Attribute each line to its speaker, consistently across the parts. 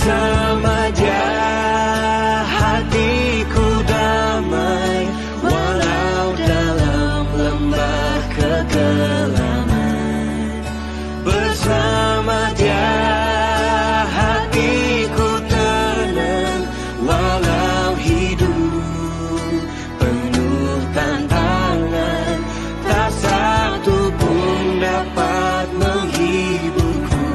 Speaker 1: Bersama Dia hatiku damai, walau dalam lembah kegelapan. Bersama Dia hatiku tenang, walau hidup penuh tantangan. Tak satu pun dapat menghiburku,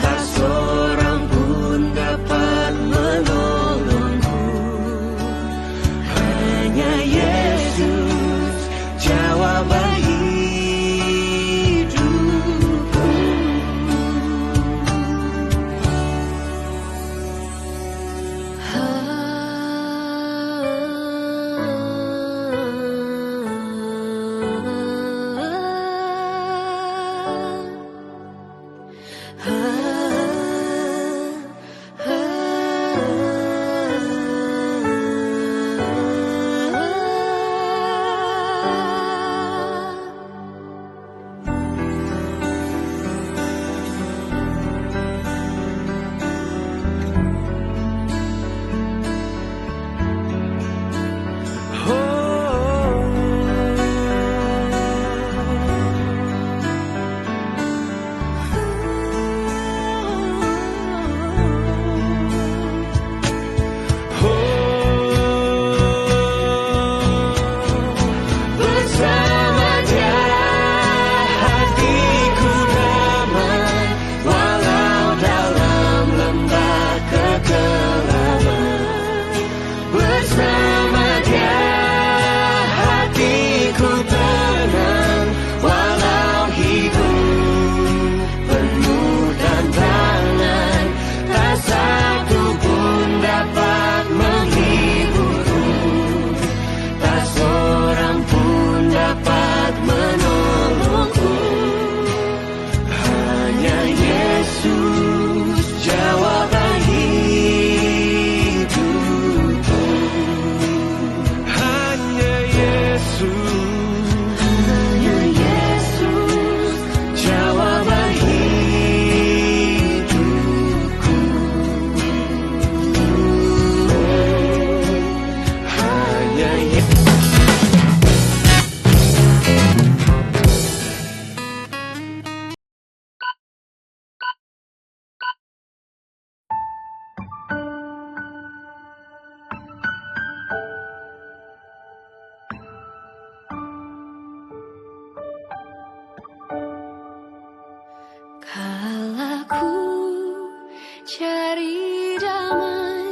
Speaker 1: tak seorang pun dapat menolongku. Hanya Yesus jawaban hidupku.
Speaker 2: Kala ku cari damai,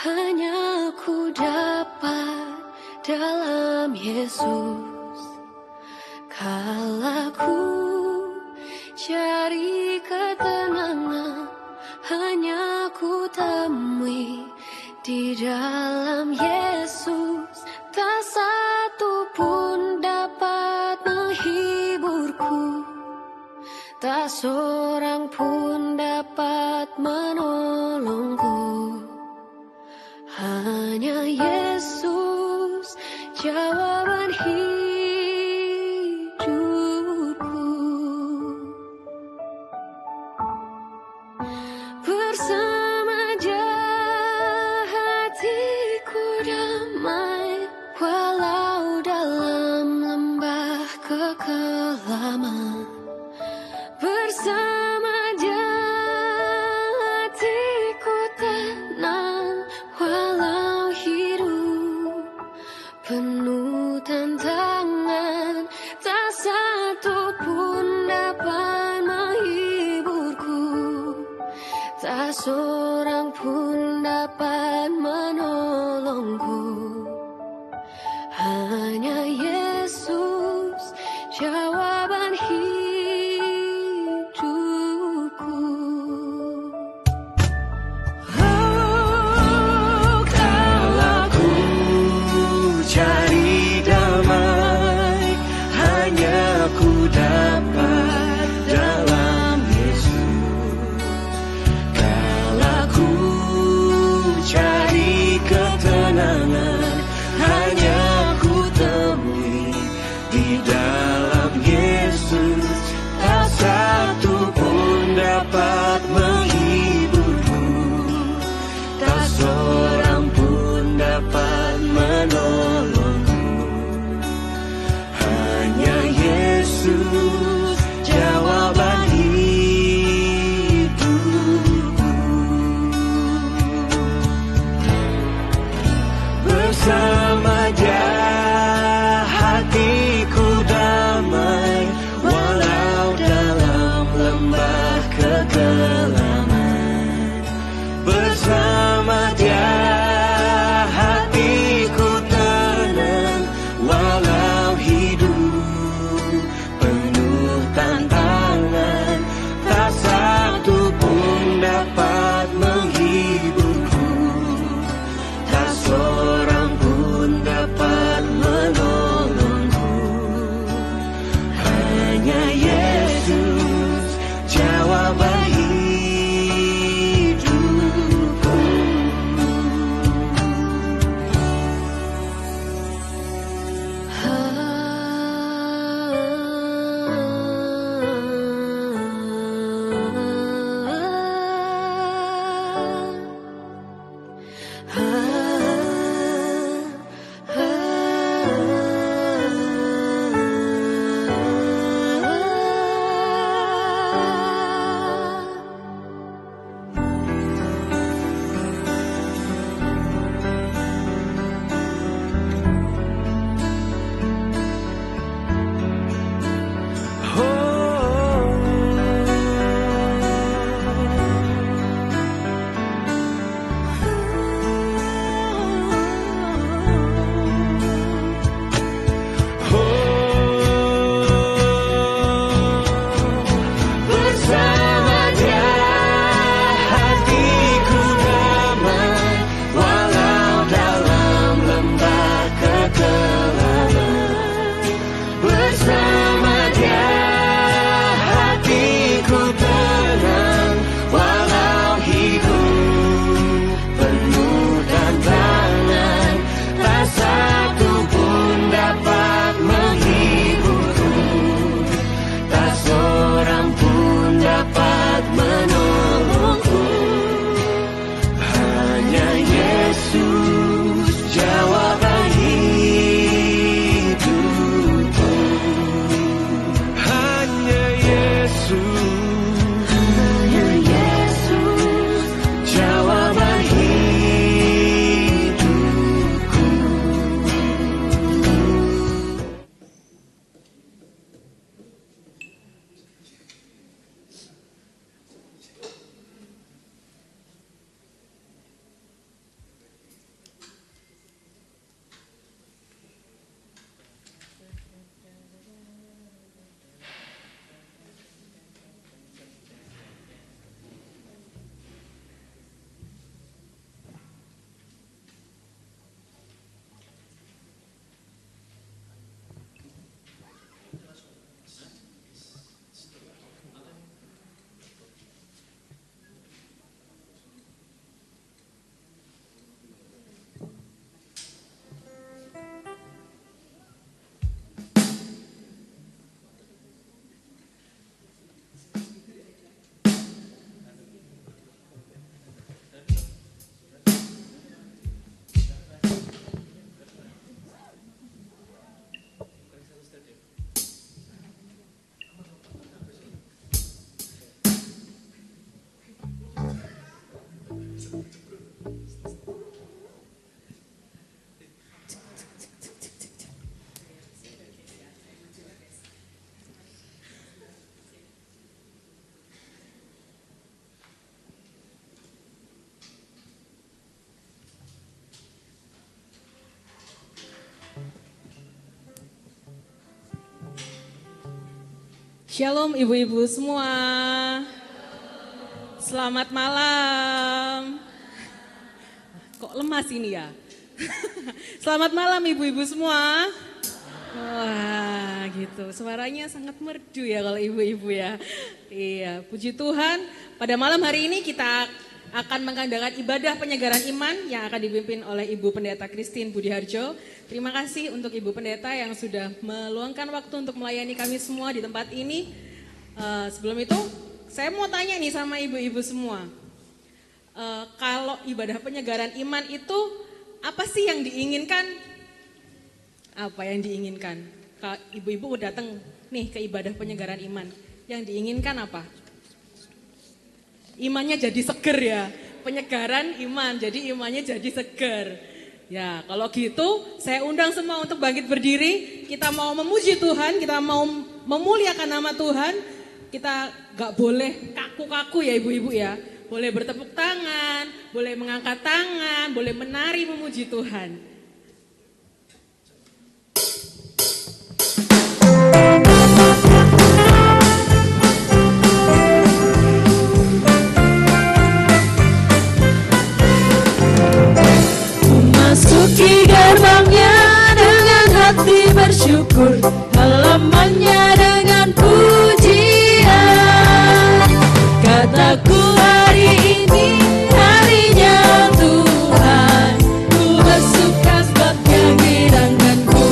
Speaker 2: hanya ku dapat dalam Yesus. Kala ku cari ketenangan, hanya ku temui di dalam Yesus. Tak satu pun dapat menghiburku, tak seorang pun dapat menolongku. Hanya Yesus jawaban hidupku. Bersama Dia hatiku damai, walau dalam lembah kekelaman. Bersama Dia hatiku tenang, walau hidup penuh tantangan. Tak satu pun dapat menghiburku, tak seorang pun dapat menolongku. Hanya Yesus jawaban hidupku.
Speaker 1: Cari damai, hanya ku dapat dalam Yesus. Kala ku cari ketenangan,
Speaker 3: Shalom ibu-ibu semua. Selamat malam. Kok lemas ini ya? Selamat malam ibu-ibu semua. Wah gitu, suaranya sangat merdu ya kalau ibu-ibu ya. Iya, puji Tuhan. Pada malam hari ini kita akan mengadakan ibadah penyegaran iman yang akan dipimpin oleh Ibu Pendeta Christine Budiharjo. Terima kasih untuk Ibu Pendeta yang sudah meluangkan waktu untuk melayani kami semua di tempat ini. Sebelum itu, saya mau tanya nih sama ibu-ibu semua. Kalau ibadah penyegaran iman itu apa sih yang diinginkan? Apa yang diinginkan? Kalau ibu-ibu datang nih ke ibadah penyegaran iman, yang diinginkan apa? Imannya jadi seger ya, penyegaran iman, jadi imannya jadi seger. Ya kalau gitu saya undang semua untuk bangkit berdiri, kita mau memuji Tuhan, kita mau memuliakan nama Tuhan, kita gak boleh kaku-kaku ya ibu-ibu ya, boleh bertepuk tangan, boleh mengangkat tangan, boleh menari memuji Tuhan.
Speaker 4: Masuki gerbangnya dengan hati bersyukur, halamannya dengan pujian. Kataku hari ini harinya Tuhan, ku bersuka sebab Dia girangkanku.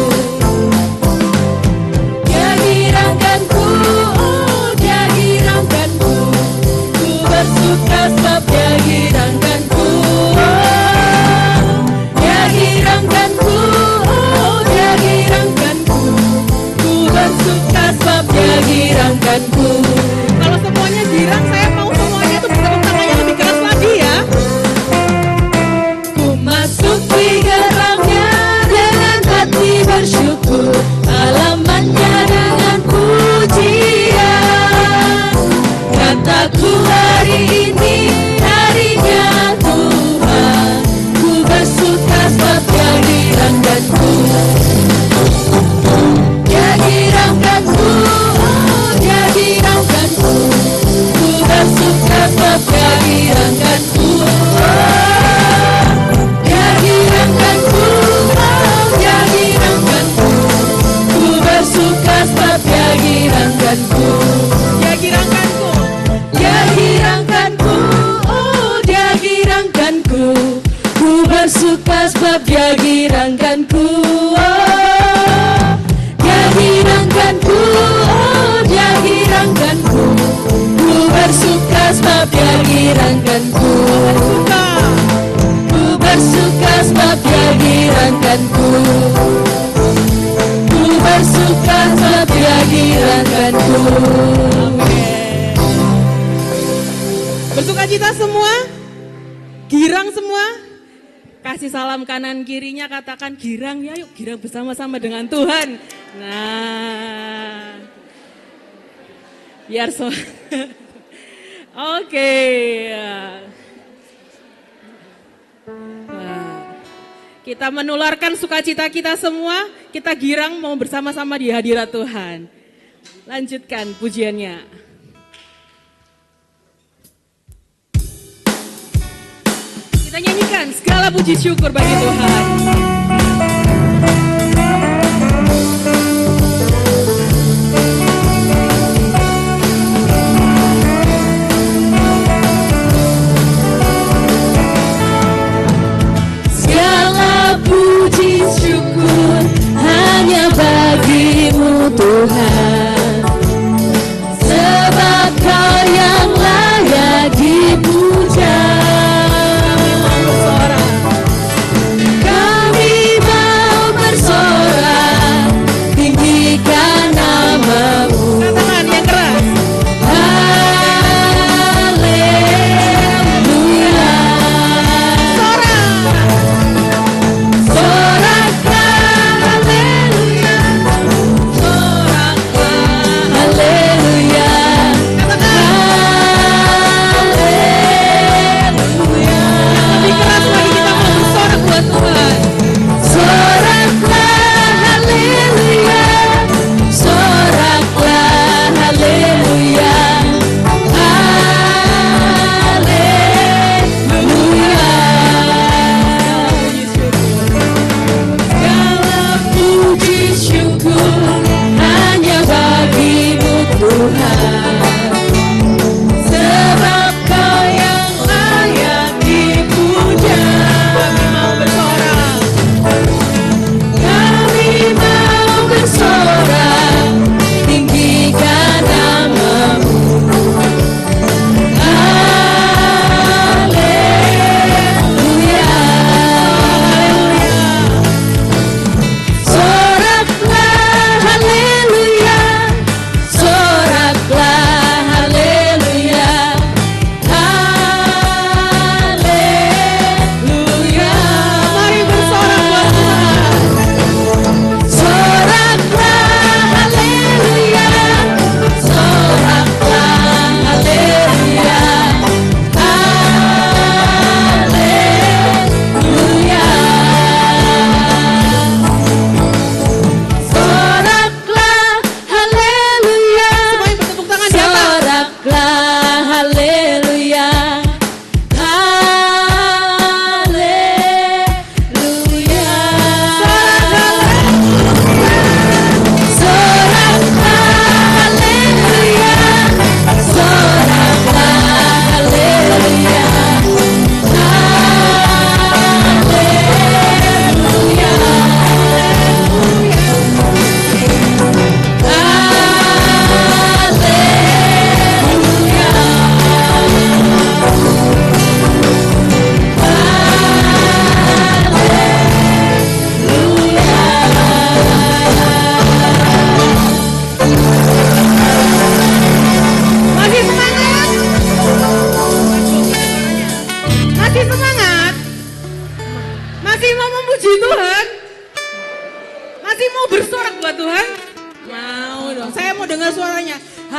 Speaker 4: Dia girangkanku, oh Dia girangkanku, ku bersuka sebab Dia girangkanku. Girangkanku, oh Dia girangkanku, ku bersuka sebab Dia girangkanku.
Speaker 3: Kalau semuanya girang, saya mau semuanya tuh bertepuk tangannya lebih keras lagi ya.
Speaker 4: Ku masuki gerbangnya dengan hati bersyukur, halamannya dengan pujian. Kataku hari ini harinya Tuhan, ku bersuka sebab Dia girangkanku. Dia girangkanku, oh Dia girangkanku, ku bersuka sebab Dia girangkanku. Dia girangkanku, oh Dia girangkanku, ku bersuka sebab Dia girangkanku.
Speaker 3: Dia girangkanku.
Speaker 4: Dia girangkanku, oh Dia girangkanku, ku bersuka sebab Dia girangkanku. Dia girangkanku, oh Dia girangkanku, ku bersuka sebab Dia girangkanku. Ku bersuka sebab Dia girangkanku. Ku bersuka sebab Dia girangkanku.
Speaker 3: Bersukacita semua? Girang semua? Kasih salam kanan kirinya, katakan girang ya, yuk girang bersama-sama dengan Tuhan. Nah, biar so. Oke. Nah, kita menularkan sukacita kita semua, kita girang mau bersama-sama di hadirat Tuhan. Lanjutkan pujiannya. Kita nyanyikan segala puji syukur bagi Tuhan.
Speaker 4: Segala puji syukur hanya bagi-Mu Tuhan, sebab Kau yang layak dipuja. Kami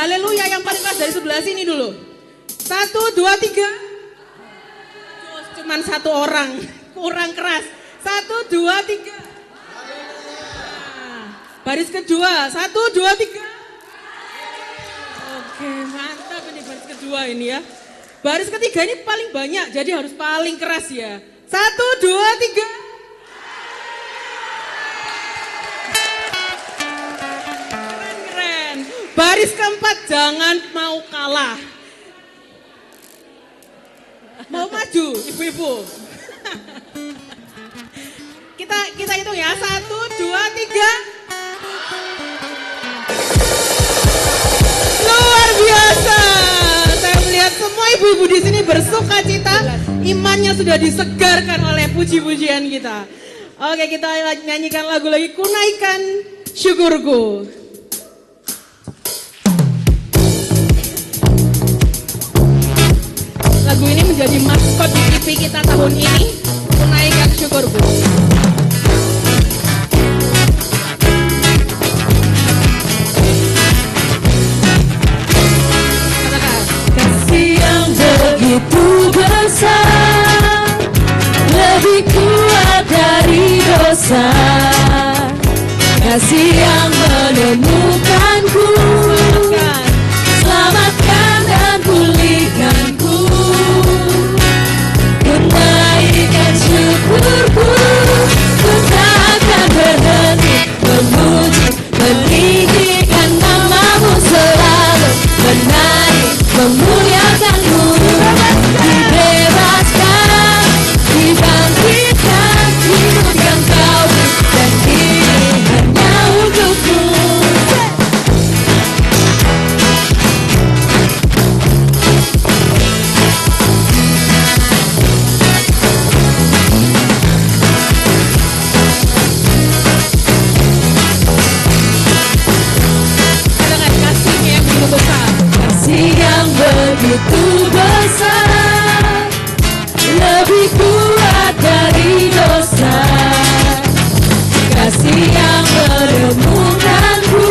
Speaker 3: haleluya yang paling keras dari sebelah sini dulu. 1, 2, 3. Cuman satu orang, kurang keras. 1, 2, 3. Baris kedua, 1, 2, 3. Oke, mantap ini baris kedua ini ya. Baris ketiga ini paling banyak, jadi harus paling keras ya. 1, 2, 3. Keren. Baris keempat jangan mau kalah. Mau maju, ibu-ibu. Kita hitung ya, 1, 2, 3. Luar biasa. Saya melihat semua ibu-ibu di sini bersuka cita, imannya sudah disegarkan oleh puji-pujian kita. Oke, kita nyanyikan lagu lagi, Kunaikan Syukurku. Lagu ini menjadi maskot di TV kita tahun ini, Kunaikan Syukurku.
Speaker 4: Kasih yang begitu besar, lebih kuat dari dosa. Kasih yang menemukanku, selamatkan dan pulihkanku. Kunaikan syukurku, ku tak akan berhenti memuji, meninggikan namamu selalu, menari, memuliakanmu. Dibebaskan, dibangkitkan, hidup yang kau beri, dan ini hanya untukmu.
Speaker 3: Katakan kasihnya yang begitu besar.
Speaker 4: Kasih yang begitu besar, lebih kuat dari dosa. Kasih yang menemukanku,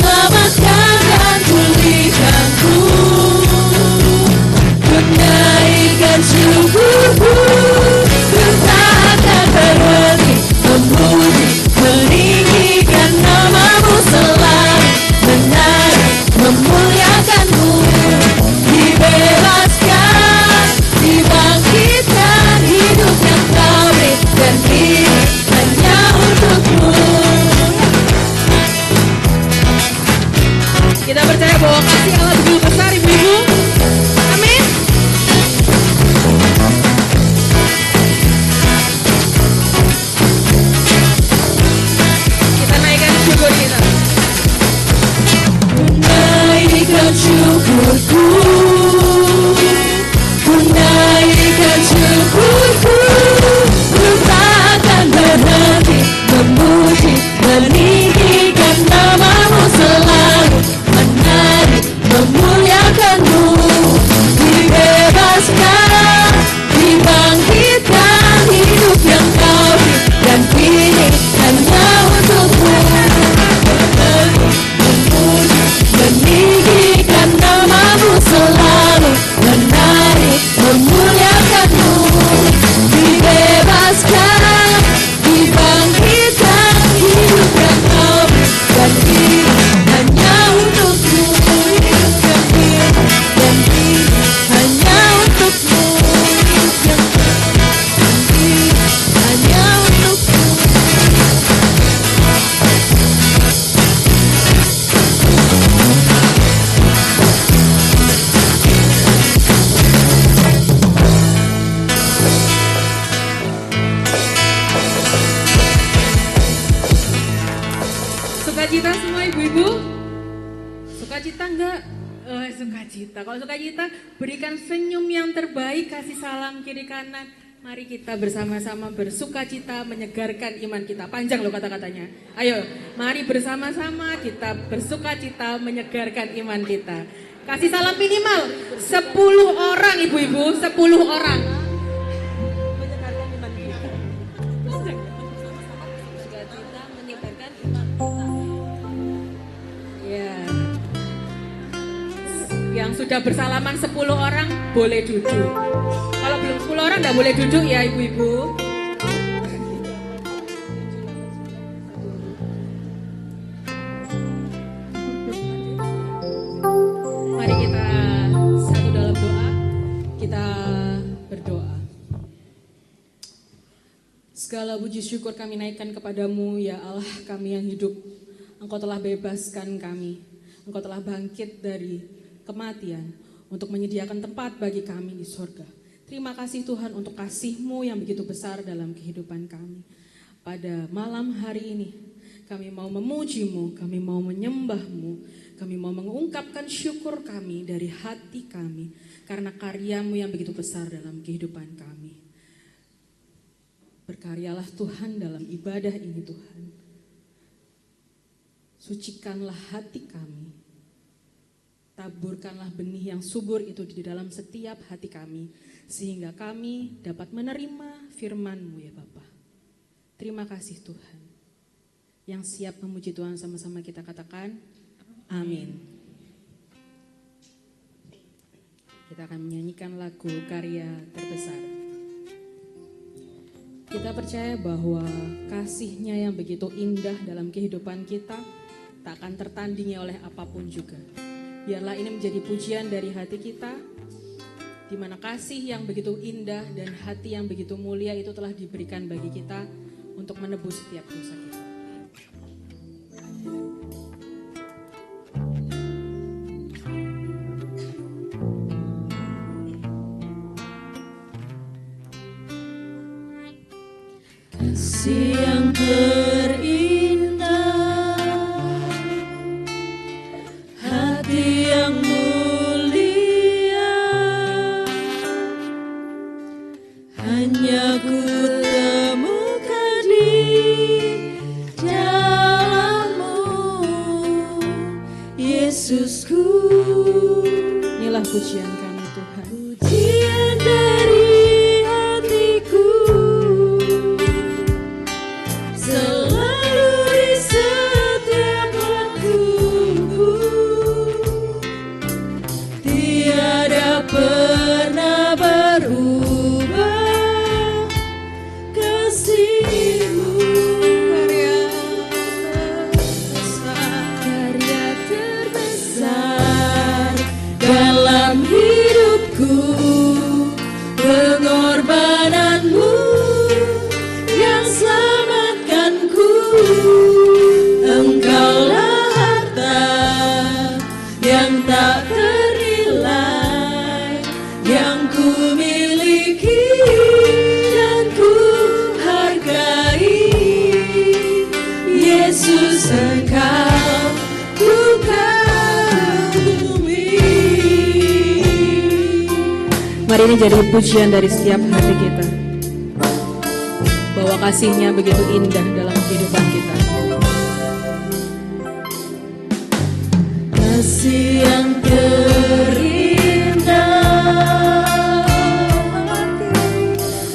Speaker 4: selamatkan dan pulihkanku. Kunaikan syukurku, ku tak akan berhenti memuji, meninggikan namamu selalu, menari, memuliakanmu. Dibebaskan, dibangkitkan, hidup yang kau beri, dan ini hanya untukmu.
Speaker 3: Kita percaya bahwa kasih Allah begitu besar, ibu-ibu. Amin. Kita naikkan syukur kita.
Speaker 4: Kunaikan syukurku, kunaikan syukurku, ku tak akan berhenti memuji, meninggikan namamu selalu, menari, memuliakanmu. Dibebaskan, dibangkitkan, hidup yang kau beri, dan kini hanya untukmu. Memuji, meninggikan namamu selalu, menari, memuliakanmu. Dibebaskan, dibangkitkan, hidup yang kau beri, dan ini hanya untukmu. Hidup yang beri, dan ini hanya untukmu. Hidup yang beri, hanya untukmu.
Speaker 3: Sukacita semua ibu-ibu? Sukacita enggak? Sukacita. Kalau sukacita, berikan senyum yang terbaik, kasih salam kiri kanan. Mari kita bersama-sama bersukacita menyegarkan iman kita. Panjang loh kata-katanya. Ayo, mari bersama-sama kita bersukacita menyegarkan iman kita. Kasih salam minimal 10 orang ibu-ibu, 10 orang. Menyegarkan iman kita. Sukacita menyebarkan iman kita. Ya. sudah bersalaman 10 orang boleh duduk. Kalau belum 10 orang enggak boleh duduk ya ibu-ibu. Mari kita satu dalam doa. Kita berdoa. Segala puji syukur kami naikkan kepadamu ya Allah kami yang hidup. Engkau telah bebaskan kami. Engkau telah bangkit dari kematian untuk menyediakan tempat bagi kami di surga. Terima kasih Tuhan untuk kasih-Mu yang begitu besar dalam kehidupan kami. Pada malam hari ini kami mau memuji-Mu, kami mau menyembah-Mu, kami mau mengungkapkan syukur kami dari hati kami karena karya-Mu yang begitu besar dalam kehidupan kami. Berkaryalah Tuhan dalam ibadah ini Tuhan. Sucikanlah hati kami. Taburkanlah benih yang subur itu di dalam setiap hati kami. Sehingga kami dapat menerima firman-Mu ya Bapa. Terima kasih Tuhan. Yang siap memuji Tuhan sama-sama kita katakan, amin. Kita akan menyanyikan lagu karya terbesar. Kita percaya bahwa kasih-Nya yang begitu indah dalam kehidupan kita tak akan tertandingi oleh apapun juga. Biarlah ini menjadi pujian dari hati kita, di mana kasih yang begitu indah dan hati yang begitu mulia itu telah diberikan bagi kita untuk menebus setiap dosa kita.
Speaker 4: Kasih yang terindah, hati yang mulia, hanya ku temukan di dalam-Mu, Yesusku.
Speaker 3: Inilah pujian kami Tuhan.
Speaker 4: Pujian dari hatiku, selalu di setiap waktuku, tiada pernah berubah kasih-Mu. Karya terbesar dalam hidupku, pengorbanan-Mu yang selamatkanku. Engkaulah harta yang tak ternilai, yang ku miliki dan ku hargai. Yesus, Engkau ku kagumi.
Speaker 3: Mari ini jadi pujian dari setiap hati kita, bahwa kasih-Nya begitu indah dalam kehidupan kita.
Speaker 4: Kasih yang terindah,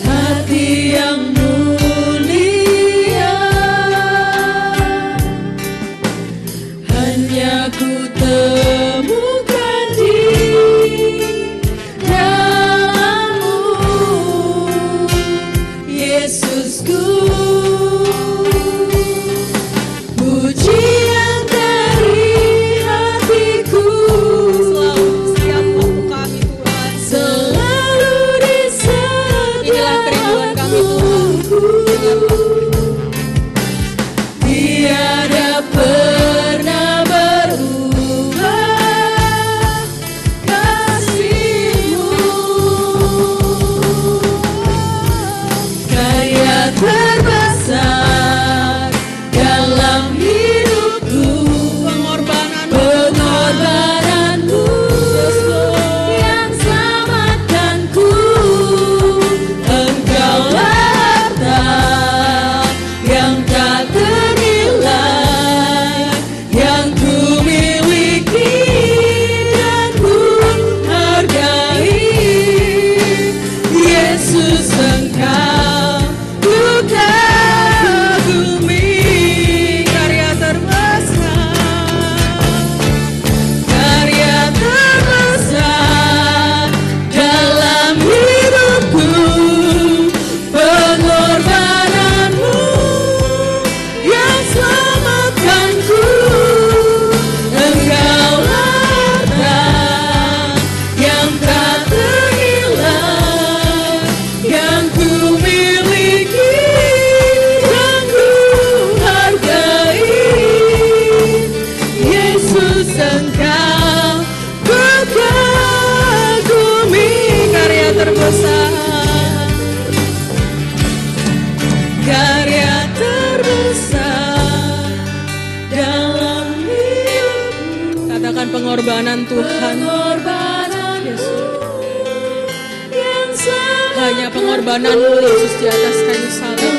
Speaker 4: hati yang mulia, hanya ku temukan di dalam-Mu, Yesusku. Pujian dari hatiku,
Speaker 3: Tuhan. Yesus. Hanya pengorbanan-Mu Yesus di atas kayu salib.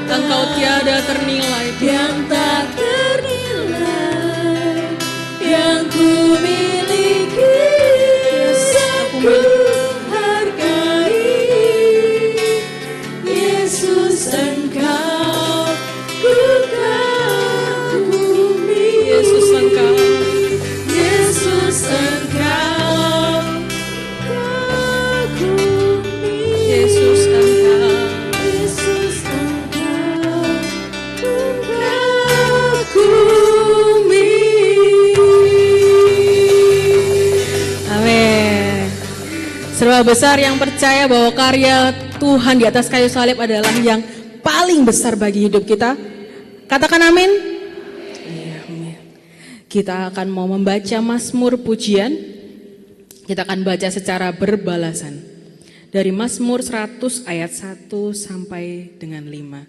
Speaker 3: Engkau tiada ternilai,
Speaker 4: yang tak ternilai, yang ku miliki, ku hargai. Yesus Engkau ku kagumi.
Speaker 3: Yesus Engkau,
Speaker 4: Yesus Engkau kagumi.
Speaker 3: Yesus Engkau.
Speaker 4: Yesus Engkau kagumi.
Speaker 3: Amin. Serba besar yang percaya bahwa karya Tuhan di atas kayu salib adalah yang paling besar bagi hidup kita. Katakan amin. Iya, amin. Kita akan mau membaca Mazmur pujian. Kita akan baca secara berbalasan. Dari Mazmur 100 ayat 1 sampai dengan 5.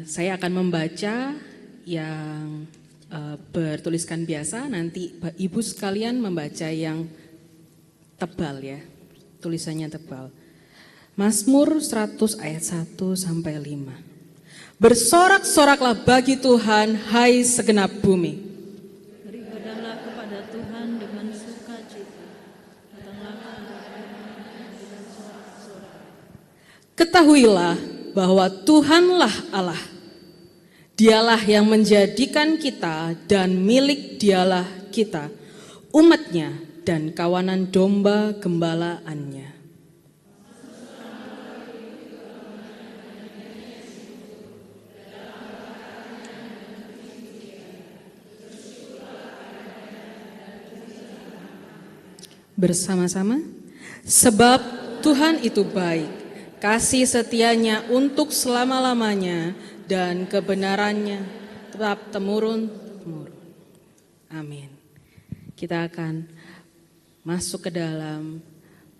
Speaker 3: Saya akan membaca yang bertuliskan biasa, nanti ibu sekalian membaca yang tebal ya, tulisannya tebal. Mazmur 100 ayat 1 sampai 5. Bersorak-soraklah bagi Tuhan, hai segenap bumi.
Speaker 4: Beribadah kepada Tuhan dengan sukacita.
Speaker 3: Ketahuilah bahwa Tuhanlah Allah. Dialah yang menjadikan kita dan milik dialah kita, umatnya dan kawanan domba gembalaannya. Bersama-sama, sebab Tuhan itu baik, kasih setianya untuk selama-lamanya, dan kebenarannya tetap temurun-temurun. Amin. Kita akan masuk ke dalam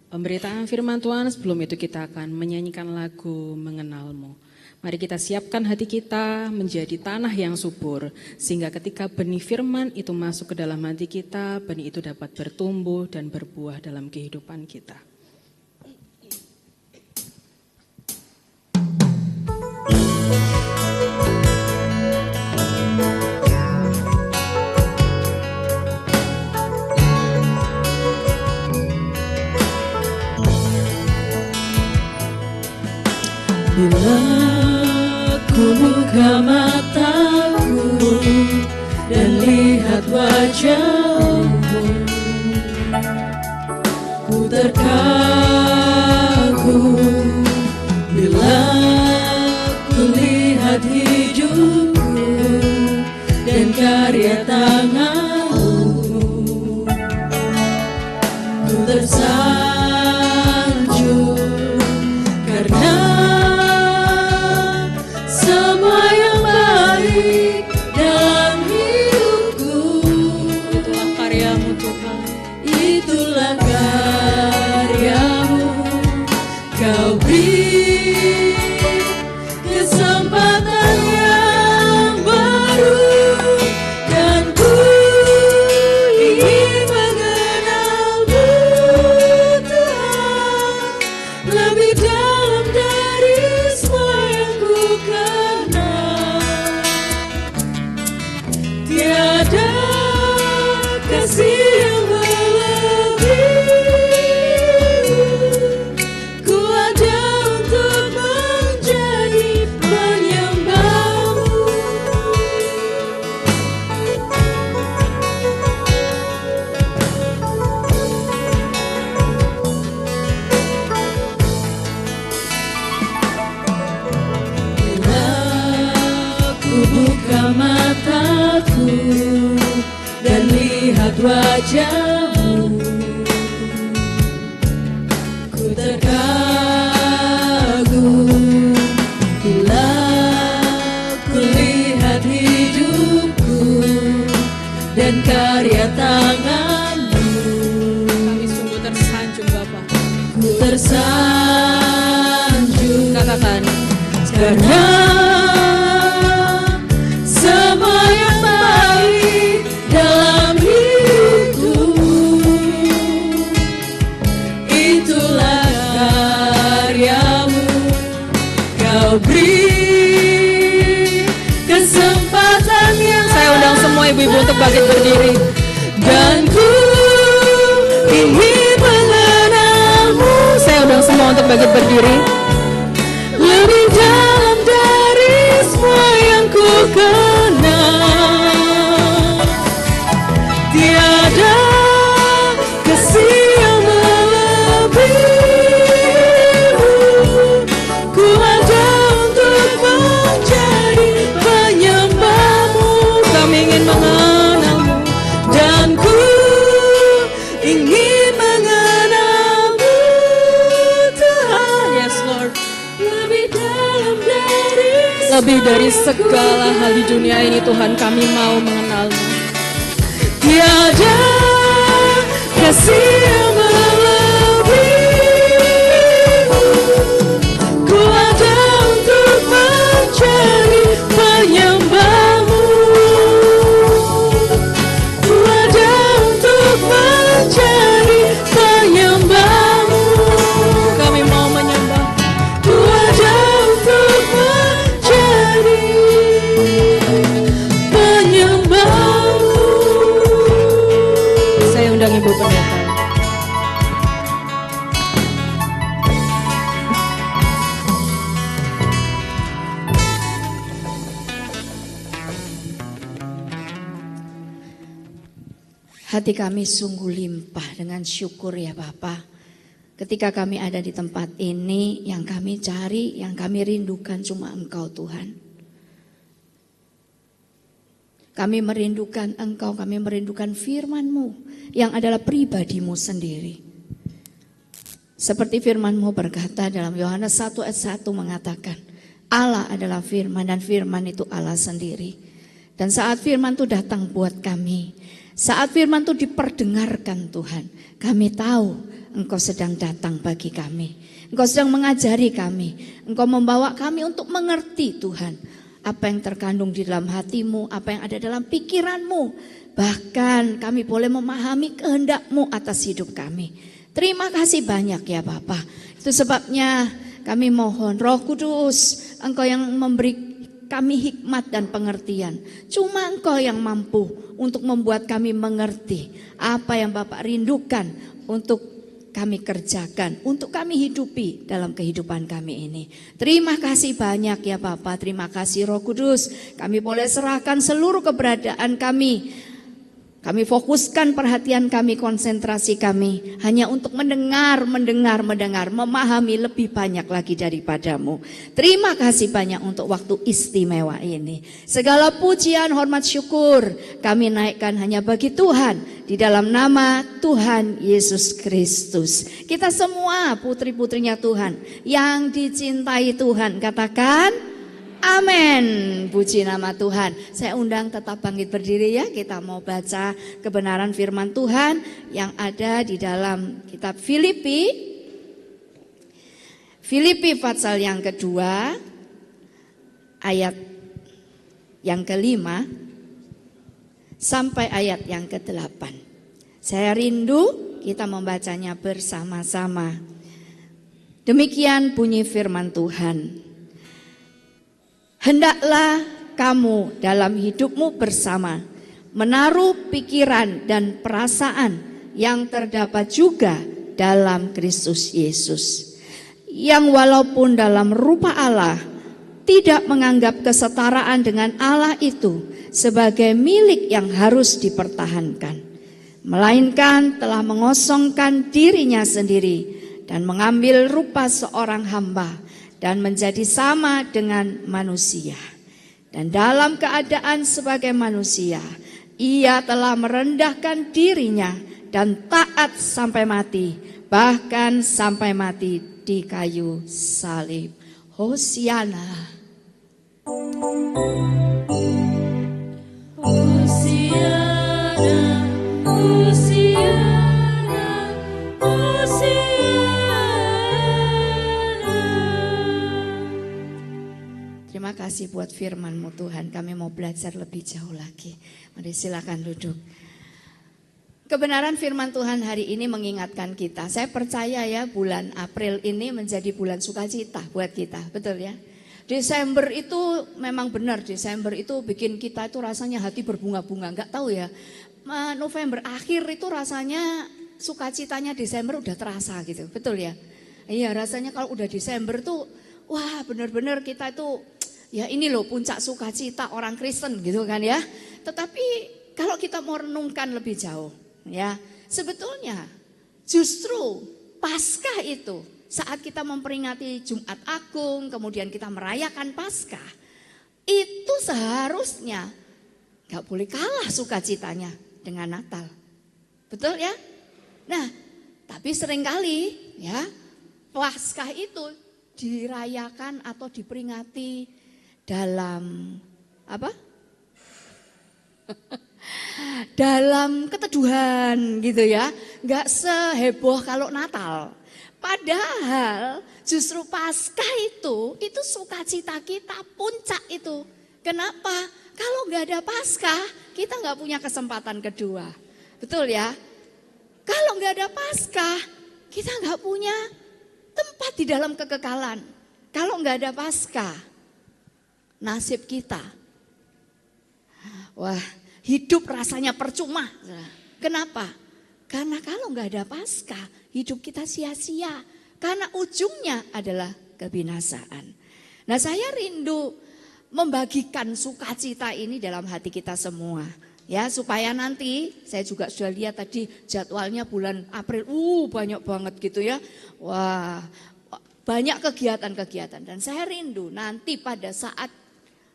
Speaker 3: pemberitaan firman Tuhan. Sebelum itu kita akan menyanyikan lagu Mengenal-Mu. Mari kita siapkan hati kita menjadi tanah yang subur, sehingga ketika benih firman itu masuk ke dalam hati kita, benih itu dapat bertumbuh dan berbuah dalam kehidupan kita.
Speaker 4: Bila ku buka mataku dan lihat wajahmu, ku terkagum. Bila ku lihat hidupku dan karya tanganmu, ku tersanjung karena semua yang baik dalam hidupku.
Speaker 3: Itulah karyamu Tuhan.
Speaker 4: Itulah karyamu. Kau beri kesempatan yang baru, dan ku ingin mengenalmu Tuhan lebih dalam dari semua yang ku kenal. Tiada kasih yang melebihi, ku ada untuk menjadi penyembahmu. Bila ku buka mataku dan lihat wajahmu, ku terkagum. Bila ku lihat hidupku dan karya tanganmu,
Speaker 3: Kami sungguh tersanjung Bapa.
Speaker 4: ku tersanjung.
Speaker 3: Katakan,
Speaker 4: Karena semua yang baik bangkit berdiri. Dan ku ingin mengenalmu. Saya undang semua untuk bangkit berdiri. Lebih dalam dari semua yang ku kenal, tiada kasih yang melebihimu. Ku ada untuk menjadi penyembahmu. Kami ingin mengenalmu dan ku ingin mengenalmu, Tuhan. Yes Lord. Lebih dari segala hal di dunia ini Tuhan, kami mau mengenalmu. Tiada kasih yang melebihimu. Ku ada untuk menjadi penyembahmu. Ku ada untuk menjadi penyembahmu. Kami mau menyembah. Ku ada untuk menjadi penyembahmu. Saya undang Ibu Pendeta. Hati kami sungguh limpah dengan syukur ya Bapa. Ketika kami ada di tempat ini, yang kami cari, yang kami rindukan cuma Engkau Tuhan. Kami merindukan Engkau, kami merindukan firman-Mu yang adalah pribadi-Mu sendiri. Seperti firman-Mu berkata dalam Yohanes 1 ayat 1 mengatakan, Allah adalah firman dan firman itu Allah sendiri. Dan saat firman itu datang buat kami, saat firman itu diperdengarkan Tuhan, kami tahu Engkau sedang datang bagi kami. Engkau sedang mengajari kami. Engkau membawa kami untuk mengerti Tuhan. Apa yang terkandung di dalam hatimu, apa yang ada dalam pikiranmu. Bahkan kami boleh memahami kehendak-Mu atas hidup kami. Terima kasih banyak ya Bapa. Itu sebabnya kami mohon Roh Kudus, Engkau yang memberi kami hikmat dan pengertian. Cuma Engkau yang mampu untuk membuat kami mengerti apa yang Bapak rindukan untuk kami kerjakan, untuk kami hidupi dalam kehidupan kami ini. Terima kasih banyak ya Bapak, terima kasih Roh Kudus. Kami boleh serahkan seluruh keberadaan kami. Kami fokuskan perhatian kami, konsentrasi kami hanya untuk mendengar, memahami lebih banyak lagi daripada-Mu. Terima kasih banyak untuk waktu istimewa ini. Segala pujian, hormat, syukur kami naikkan hanya bagi Tuhan di dalam nama Tuhan Yesus Kristus. Kita semua putri-putrinya Tuhan yang dicintai Tuhan, katakan amin. Puji nama Tuhan. Saya undang tetap bangkit berdiri ya. Kita mau baca kebenaran firman Tuhan yang ada di dalam kitab Filipi. Filipi pasal yang kedua, ayat yang kelima sampai ayat yang ke-8. Saya rindu kita membacanya bersama-sama. Demikian bunyi firman Tuhan. Hendaklah kamu dalam hidupmu bersama menaruh pikiran dan perasaan yang terdapat juga dalam Kristus Yesus, yang walaupun dalam rupa Allah tidak menganggap kesetaraan dengan Allah itu sebagai milik yang harus dipertahankan, melainkan telah mengosongkan dirinya sendiri dan mengambil rupa seorang hamba dan menjadi sama dengan manusia. Dan dalam keadaan sebagai manusia, ia telah merendahkan dirinya dan taat sampai mati, bahkan sampai mati di kayu salib. Hosiana. Hosiana, Hosiana, Hosiana. Terima kasih buat firman-Mu Tuhan. Kami mau belajar lebih jauh lagi. Mari silakan duduk. Kebenaran firman Tuhan hari ini mengingatkan kita. Saya percaya ya bulan April ini menjadi bulan sukacita buat kita. Betul ya? Desember itu memang benar, Desember itu bikin kita itu rasanya hati berbunga-bunga, enggak tahu ya. November akhir itu rasanya sukacitanya Desember udah terasa gitu, betul ya? Iya, rasanya kalau udah Desember tuh wah benar-benar kita itu ya ini loh puncak sukacita orang Kristen gitu kan ya. Tetapi kalau kita mau renungkan lebih jauh ya, sebetulnya justru Paskah itu saat kita memperingati Jumat Agung, kemudian kita merayakan Paskah, itu seharusnya gak boleh kalah sukacitanya dengan Natal. Betul ya? Nah, tapi seringkali ya Paskah itu dirayakan atau diperingati dalam apa? Dalam keteduhan gitu ya, nggak seheboh kalau Natal. Padahal justru Paskah itu sukacita kita, puncak itu. Kenapa? Kalau nggak ada Paskah, kita nggak punya kesempatan kedua. Betul ya? Kalau nggak ada Paskah, kita nggak punya tempat di dalam kekekalan. Kalau nggak ada Paskah, nasib kita, wah, hidup rasanya percuma. Kenapa? Karena kalau nggak ada Paskah, hidup kita sia-sia. Karena ujungnya adalah kebinasaan. Nah, saya rindu membagikan sukacita ini dalam hati kita semua. Ya, supaya nanti saya juga sudah lihat tadi jadwalnya bulan April, banyak banget gitu ya. Wah, banyak kegiatan-kegiatan dan saya rindu nanti pada saat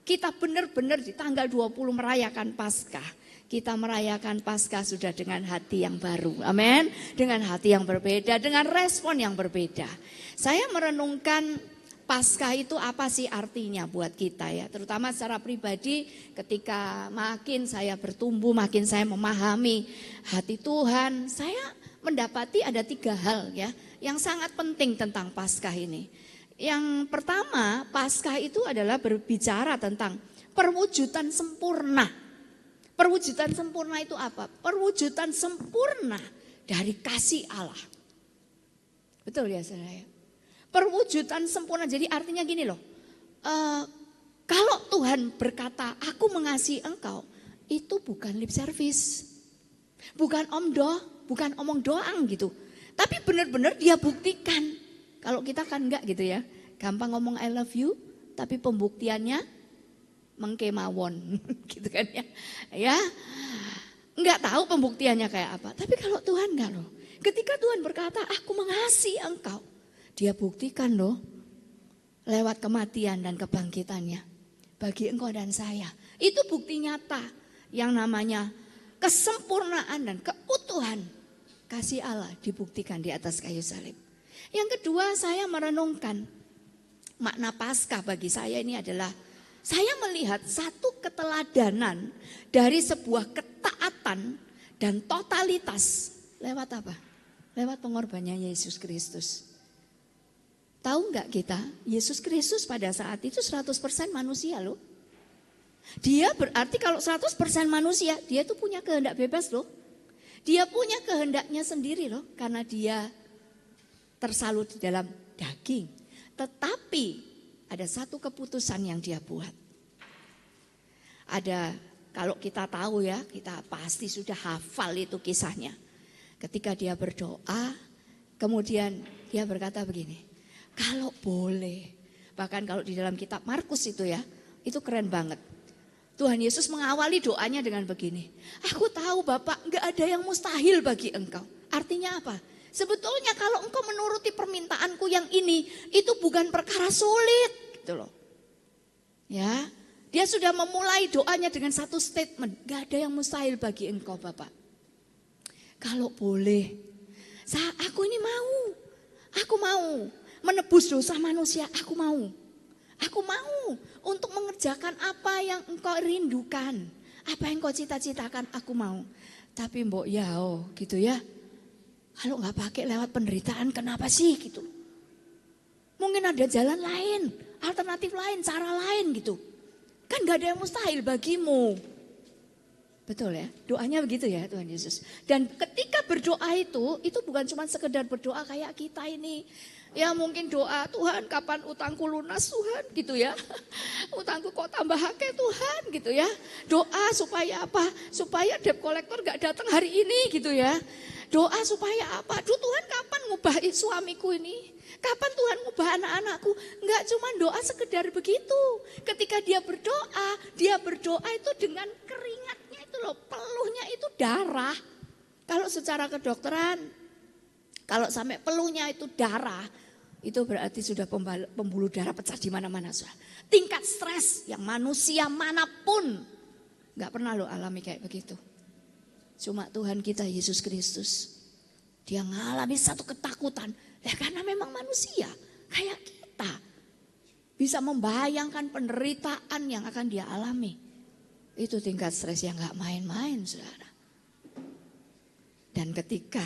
Speaker 4: kita benar-benar di tanggal 20 merayakan Paskah. Kita merayakan Paskah sudah dengan hati yang baru. Amin. Dengan hati yang berbeda, dengan respon yang berbeda. Saya merenungkan Paskah itu apa sih artinya buat kita ya. Terutama secara pribadi ketika makin saya bertumbuh, makin saya memahami hati Tuhan. Saya mendapati ada 3 hal ya yang sangat penting tentang Paskah ini. Yang pertama, Paskah itu adalah berbicara tentang perwujudan sempurna. Perwujudan sempurna itu apa? Perwujudan sempurna dari kasih Allah. Betul ya saudara? Perwujudan sempurna, jadi artinya gini loh. Kalau Tuhan berkata, aku mengasihi engkau, itu bukan lip service. Bukan omdoh, bukan omong doang gitu. Tapi benar-benar dia buktikan. Kalau kita kan enggak gitu ya. Gampang ngomong I love you, tapi pembuktiannya mengkemawon gitu kan ya. Ya, enggak tahu pembuktiannya kayak apa. Tapi kalau Tuhan enggak loh. Ketika Tuhan berkata, aku mengasihi engkau, dia buktikan loh lewat kematian dan kebangkitannya bagi engkau dan saya. Itu bukti nyata yang namanya kesempurnaan dan keutuhan kasih Allah dibuktikan di atas kayu salib. Yang kedua, saya merenungkan makna Paskah bagi saya ini adalah saya melihat satu keteladanan dari sebuah ketaatan dan totalitas lewat apa? Lewat pengorbanannya Yesus Kristus. Tahu nggak kita, Yesus Kristus pada saat itu 100% manusia loh. Dia berarti kalau 100% manusia, dia tuh punya kehendak bebas loh. Dia punya kehendaknya sendiri loh, karena dia tersalut di dalam daging. Tetapi ada satu keputusan yang dia buat. Ada, kalau kita tahu ya, kita pasti sudah hafal itu kisahnya. Ketika dia berdoa, kemudian dia berkata begini, kalau boleh, bahkan kalau di dalam kitab Markus itu ya, itu keren banget. Tuhan Yesus mengawali doanya dengan begini, aku tahu Bapak gak ada yang mustahil bagi engkau. Artinya apa? Sebetulnya kalau engkau menuruti permintaanku yang ini, itu bukan perkara sulit gitu loh. Ya, dia sudah memulai doanya dengan satu statement, gak ada yang mustahil bagi engkau Bapak. Kalau boleh, aku ini mau, aku mau menebus dosa manusia, aku mau. Aku mau untuk mengerjakan apa yang engkau rindukan, apa yang engkau cita-citakan, aku mau. Tapi mbok ya gitu ya. Kalau nggak pakai lewat penderitaan, kenapa sih gitu? Mungkin ada jalan lain, alternatif lain, cara lain gitu. Kan nggak ada yang mustahil bagimu. Betul ya, doanya begitu ya Tuhan Yesus. Dan ketika berdoa itu bukan cuma sekedar berdoa kayak kita ini. Ya mungkin doa, Tuhan kapan utangku lunas Tuhan gitu ya. Utangku kok tambah akeh Tuhan gitu ya. Doa supaya apa? Supaya debt collector gak datang hari ini gitu ya. Doa supaya apa? Duh Tuhan kapan ngubah suamiku ini? Kapan Tuhan ngubah anak-anakku? Enggak cuma doa sekedar begitu. Ketika dia berdoa itu dengan keringatnya itu loh, peluhnya itu darah. Kalau secara kedokteran, kalau sampai peluhnya itu darah, itu berarti sudah pembuluh darah pecah di mana-mana. Tingkat stres yang manusia manapun gak pernah lo alami kayak begitu. Cuma Tuhan kita Yesus Kristus, dia ngalami satu ketakutan. Ya karena memang manusia kayak kita. Bisa membayangkan penderitaan yang akan dia alami. Itu tingkat stres yang gak main-main saudara. Dan ketika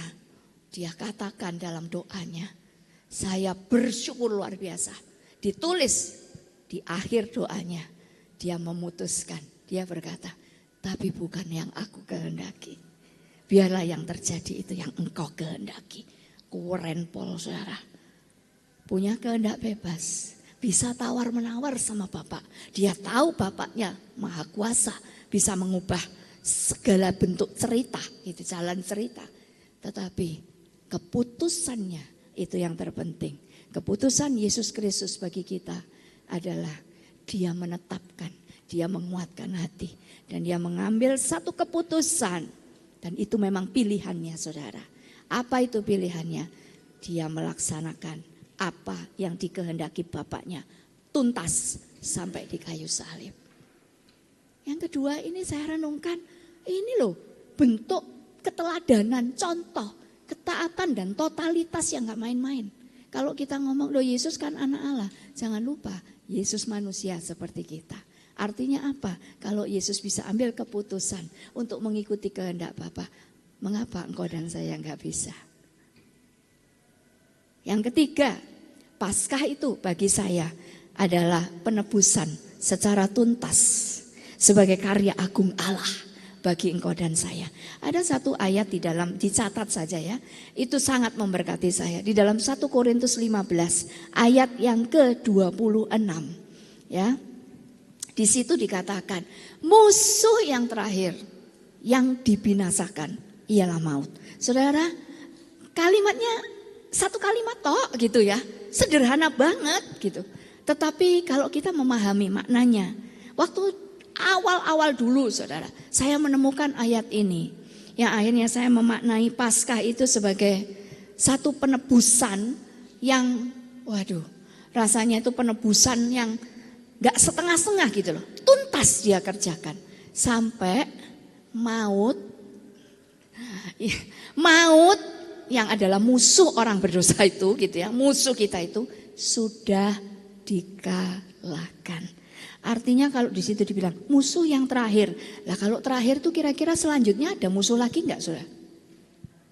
Speaker 4: dia katakan dalam doanya, saya bersyukur luar biasa. Ditulis di akhir doanya, dia memutuskan, dia berkata, tapi bukan yang aku kehendaki. Biarlah yang terjadi itu yang engkau kehendaki. Keren Pol saudara. Punya kehendak bebas. Bisa tawar menawar sama Bapak. Dia tahu Bapaknya maha kuasa. Bisa mengubah segala bentuk cerita. Itu jalan cerita. Tetapi keputusannya itu yang terpenting. Keputusan Yesus Kristus bagi kita adalah dia menetapkan. Dia menguatkan hati. Dan dia mengambil satu keputusan. Dan itu memang pilihannya saudara. Apa itu pilihannya? Dia melaksanakan apa yang dikehendaki Bapaknya. Tuntas sampai di kayu salib. Yang kedua ini saya renungkan. Ini loh bentuk keteladanan, contoh, ketaatan dan totalitas yang gak main-main. Kalau kita ngomong loh Yesus kan anak Allah. Jangan lupa Yesus manusia seperti kita. Artinya apa? Kalau Yesus bisa ambil keputusan untuk mengikuti kehendak Bapa, mengapa engkau dan saya enggak bisa? Yang ketiga, Paskah itu bagi saya adalah penebusan secara tuntas sebagai karya agung Allah bagi engkau dan saya. Ada satu ayat di dalam, dicatat saja ya, itu sangat memberkati saya. Di dalam 1 Korintus 15 ayat yang ke-26 ya. Di situ dikatakan musuh yang terakhir yang dibinasakan ialah maut. Saudara, kalimatnya satu kalimat tok gitu ya. Sederhana banget gitu. Tetapi kalau kita memahami maknanya, waktu awal-awal dulu saudara, saya menemukan ayat ini. Yang akhirnya saya memaknai Paskah itu sebagai satu penebusan yang, waduh, rasanya itu penebusan yang gak setengah-setengah gitu loh. Tuntas dia kerjakan. Sampai maut yang adalah musuh orang berdosa itu gitu ya. Musuh kita itu sudah dikalahkan. Artinya kalau di situ dibilang musuh yang terakhir. Lah kalau terakhir tuh kira-kira selanjutnya ada musuh lagi enggak saudara?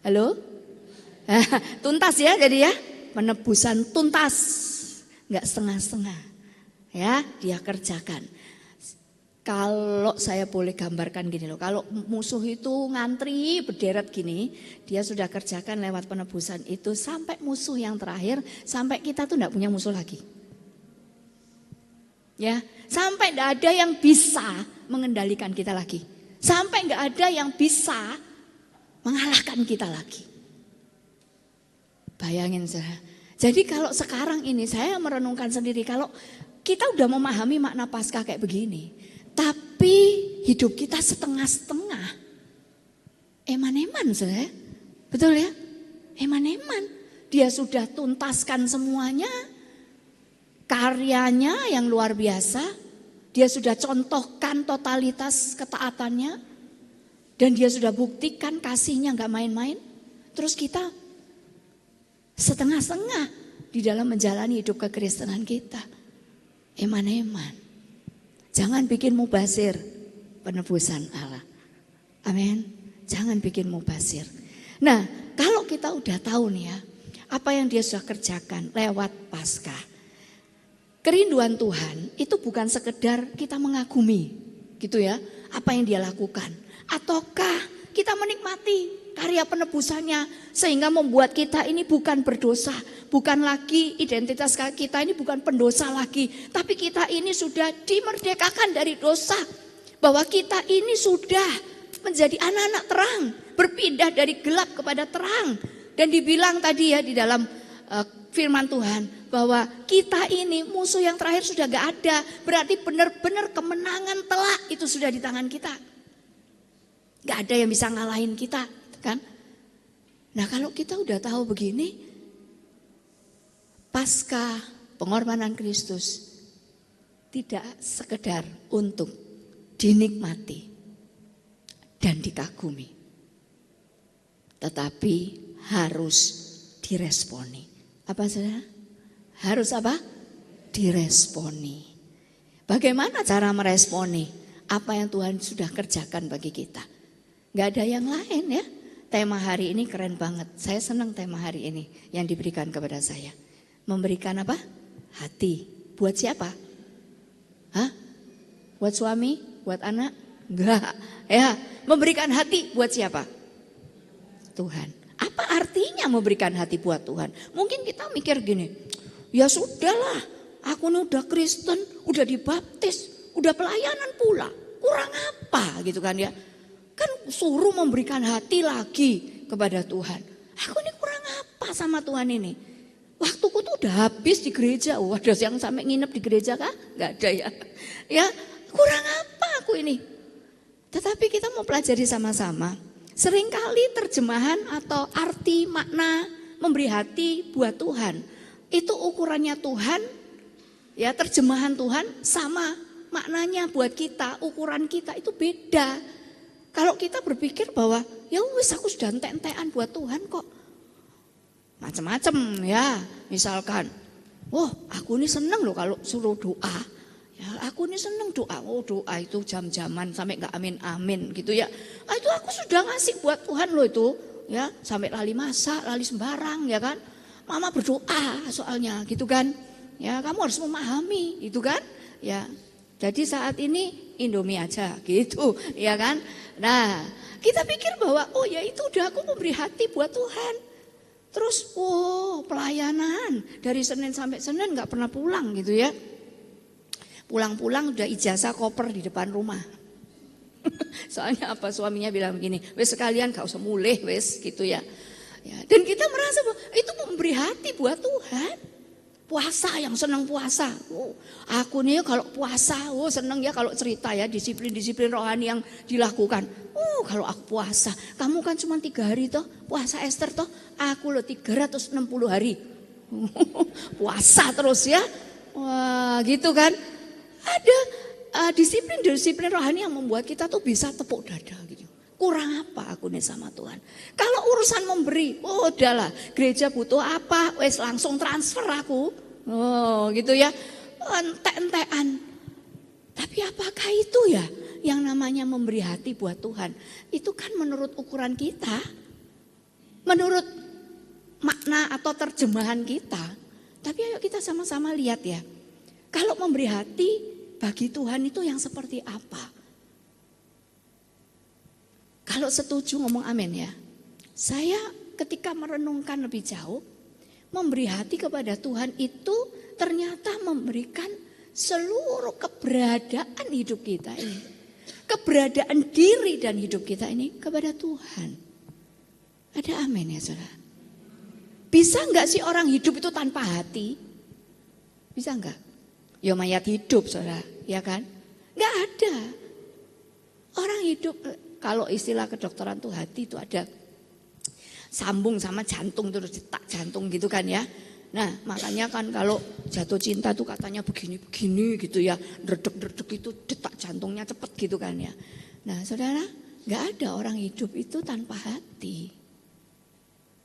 Speaker 4: Halo? Tuntas ya jadi ya. Penebusan tuntas. Enggak setengah-setengah. Ya, dia kerjakan. Kalau saya boleh gambarkan gini loh, kalau musuh itu ngantri berderet gini, dia sudah kerjakan lewat penebusan itu sampai musuh yang terakhir, sampai kita tuh enggak punya musuh lagi. Ya, sampai enggak ada yang bisa mengendalikan kita lagi. Sampai enggak ada yang bisa mengalahkan kita lagi. Bayangin saudara. Jadi kalau sekarang ini saya merenungkan sendiri, kalau kita udah memahami makna Paskah kayak begini. Tapi hidup kita setengah-setengah. Eman-eman saudara. Betul ya? Eman-eman. Dia sudah tuntaskan semuanya. Karyanya yang luar biasa. Dia sudah contohkan totalitas ketaatannya. Dan dia sudah buktikan kasihnya gak main-main. Terus kita setengah-setengah di dalam menjalani hidup kekristenan kita. Eman-eman. Jangan bikin mubazir penebusan Allah. Amin. Jangan bikin mubazir. Nah, kalau kita udah tahu nih ya, apa yang dia sudah kerjakan lewat Paskah. Kerinduan Tuhan itu bukan sekedar kita mengagumi gitu ya, apa yang dia lakukan. Ataukah kita menikmati karya penebusannya sehingga membuat kita ini bukan berdosa, bukan lagi identitas kita ini bukan pendosa lagi, tapi kita ini sudah dimerdekakan dari dosa, bahwa kita ini sudah menjadi anak-anak terang, berpindah dari gelap kepada terang. Dan dibilang tadi ya di dalam firman Tuhan bahwa kita ini musuh yang terakhir sudah gak ada, berarti benar-benar kemenangan telak itu sudah di tangan kita. Gak ada yang bisa ngalahin kita, kan? Nah kalau kita udah tahu begini, pasca pengorbanan Kristus tidak sekedar untuk dinikmati dan dikagumi, tetapi harus diresponi. Apa saudara? Harus apa? Diresponi. Bagaimana cara meresponi apa yang Tuhan sudah kerjakan bagi kita? Gak ada yang lain ya. Tema hari ini keren banget. Saya senang tema hari ini yang diberikan kepada saya. Memberikan apa? Hati. Buat siapa? Hah? Buat suami? Buat anak? Enggak. Ya, memberikan hati buat siapa? Tuhan. Apa artinya memberikan hati buat Tuhan? Mungkin kita mikir gini, ya sudahlah, aku ini udah Kristen, udah dibaptis, udah pelayanan pula, kurang apa gitu kan ya. Kan suruh memberikan hati lagi kepada Tuhan. Aku ini kurang apa sama Tuhan ini? Waktuku tuh udah habis di gereja. Oh, ada yang sampai nginep di gereja kah? Gak ada ya. Ya kurang apa aku ini? Tetapi kita mau pelajari sama-sama. Seringkali terjemahan atau arti makna memberi hati buat Tuhan, itu ukurannya Tuhan, ya terjemahan Tuhan sama maknanya buat kita, ukuran kita itu beda. Kalau kita berpikir bahwa ya wis aku sudah entek-entekan buat Tuhan kok. Macam-macam ya, misalkan, wah aku ini seneng loh kalau suruh doa. Ya, aku ini seneng doa, oh doa itu jam-jaman sampai gak amin-amin gitu ya. Itu aku sudah ngasih buat Tuhan loh itu, ya sampai lali masak, lali sembarang ya kan. Mama berdoa soalnya gitu kan, ya kamu harus memahami itu kan. Ya, jadi saat ini Indomie aja gitu ya kan. Nah kita pikir bahwa oh ya itu udah aku memberi hati buat Tuhan. Terus pelayanan dari Senin sampai Senin gak pernah pulang gitu ya. Pulang-pulang udah ijazah koper di depan rumah. Soalnya apa, suaminya bilang begini, wes sekalian gak usah mulih wes gitu ya. Dan kita merasa bahwa itu memberi hati buat Tuhan. Puasa, yang senang puasa. Aku nih kalau puasa, senang ya kalau cerita ya disiplin-disiplin rohani yang dilakukan. Kalau aku puasa, kamu kan cuma 3 hari toh, puasa Esther toh, aku loh 360 hari. Puasa terus ya. Wah gitu kan. Ada disiplin-disiplin rohani yang membuat kita tuh bisa tepuk dada gitu. Kurang apa aku nih sama Tuhan? Kalau urusan memberi, udahlah gereja butuh apa, wes langsung transfer aku. Gitu ya, entek-entekan. Tapi apakah itu ya yang namanya memberi hati buat Tuhan? Itu kan menurut ukuran kita, menurut makna atau terjemahan kita. Tapi ayo kita sama-sama lihat ya. Kalau memberi hati bagi Tuhan itu yang seperti apa? Kalau setuju ngomong amin ya. Saya ketika merenungkan lebih jauh, memberi hati kepada Tuhan itu ternyata memberikan seluruh keberadaan hidup kita ini. Keberadaan diri dan hidup kita ini kepada Tuhan. Ada amin ya saudara? Bisa enggak sih orang hidup itu tanpa hati? Bisa enggak? Ya mayat hidup saudara, ya kan? Enggak ada. Orang hidup, kalau istilah kedokteran tuh hati itu ada sambung sama jantung terus detak jantung gitu kan ya. Nah makanya kan kalau jatuh cinta tuh katanya begini-begini gitu ya. Dredeg-dredeg itu detak jantungnya cepet gitu kan ya. Nah saudara, enggak ada orang hidup itu tanpa hati.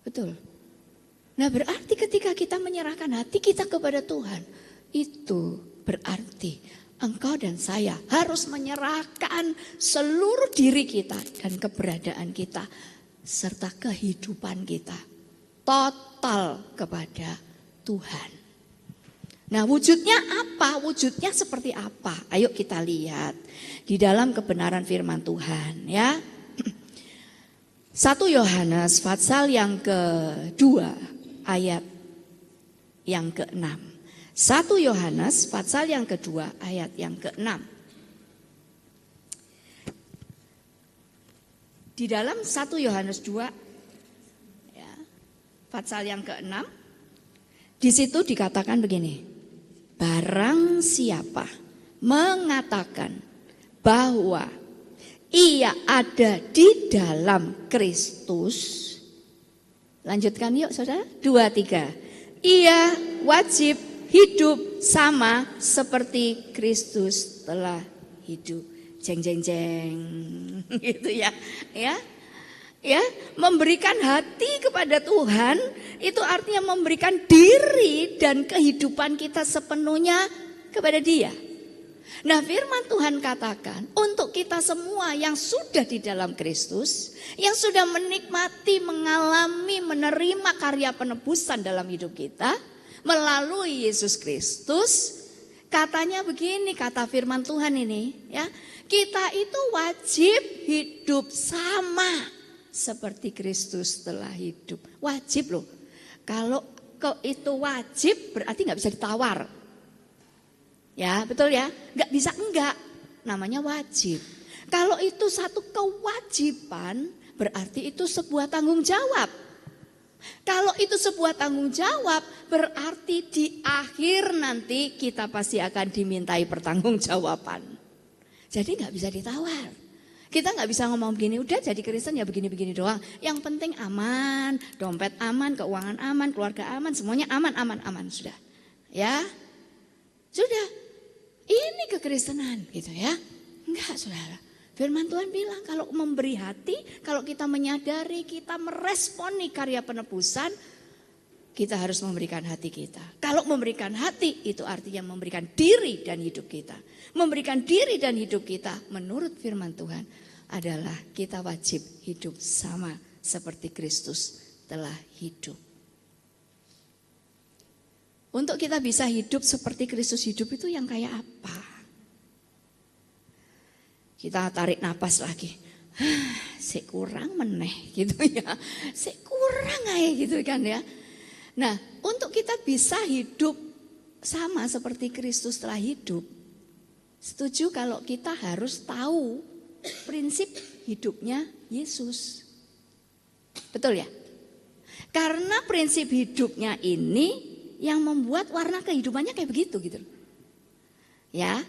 Speaker 4: Betul. Nah berarti ketika kita menyerahkan hati kita kepada Tuhan, itu berarti engkau dan saya harus menyerahkan seluruh diri kita dan keberadaan kita serta kehidupan kita total kepada Tuhan. Nah wujudnya apa? Wujudnya seperti apa? Ayo kita lihat di dalam kebenaran firman Tuhan ya. 1 Yohanes pasal yang kedua ayat yang ke-6. 1 Yohanes pasal yang kedua ayat yang ke-6. Di dalam 1 Yohanes 2 ya, pasal yang ke-6, di situ dikatakan begini. Barang siapa mengatakan bahwa ia ada di dalam Kristus. Lanjutkan yuk saudara. 2, 3. Ia wajib hidup sama seperti Kristus telah hidup. Jeng jeng jeng. Gitu ya. Ya, memberikan hati kepada Tuhan itu artinya memberikan diri dan kehidupan kita sepenuhnya kepada Dia. Nah, firman Tuhan katakan untuk kita semua yang sudah di dalam Kristus, yang sudah menikmati, mengalami, menerima karya penebusan dalam hidup kita melalui Yesus Kristus, katanya begini, kata firman Tuhan ini, ya, kita itu wajib hidup sama seperti Kristus telah hidup. Wajib loh. Kalau itu wajib berarti nggak bisa ditawar. Ya betul ya. Nggak bisa enggak. Namanya wajib. Kalau itu satu kewajiban berarti itu sebuah tanggung jawab. Kalau itu sebuah tanggung jawab berarti di akhir nanti kita pasti akan dimintai pertanggungjawaban. Jadi nggak bisa ditawar. Kita nggak bisa ngomong begini, udah jadi Kristen ya begini-begini doang. Yang penting aman, dompet aman, keuangan aman, keluarga aman, semuanya aman, sudah. Ya, sudah. Ini kekristenan gitu ya. Enggak saudara. Firman Tuhan bilang kalau memberi hati, kalau kita menyadari, kita meresponi karya penebusan, kita harus memberikan hati kita. Kalau memberikan hati itu artinya memberikan diri dan hidup kita. Memberikan diri dan hidup kita menurut firman Tuhan adalah kita wajib hidup sama seperti Kristus telah hidup. Untuk kita bisa hidup seperti Kristus hidup itu yang kayak apa? Kita tarik napas lagi. Sik kurang meneh gitu ya. Sik kurang aja gitu kan ya. Nah, untuk kita bisa hidup sama seperti Kristus telah hidup, setuju kalau kita harus tahu prinsip hidupnya Yesus. Betul ya? Karena prinsip hidupnya ini yang membuat warna kehidupannya kayak begitu gitu. Ya.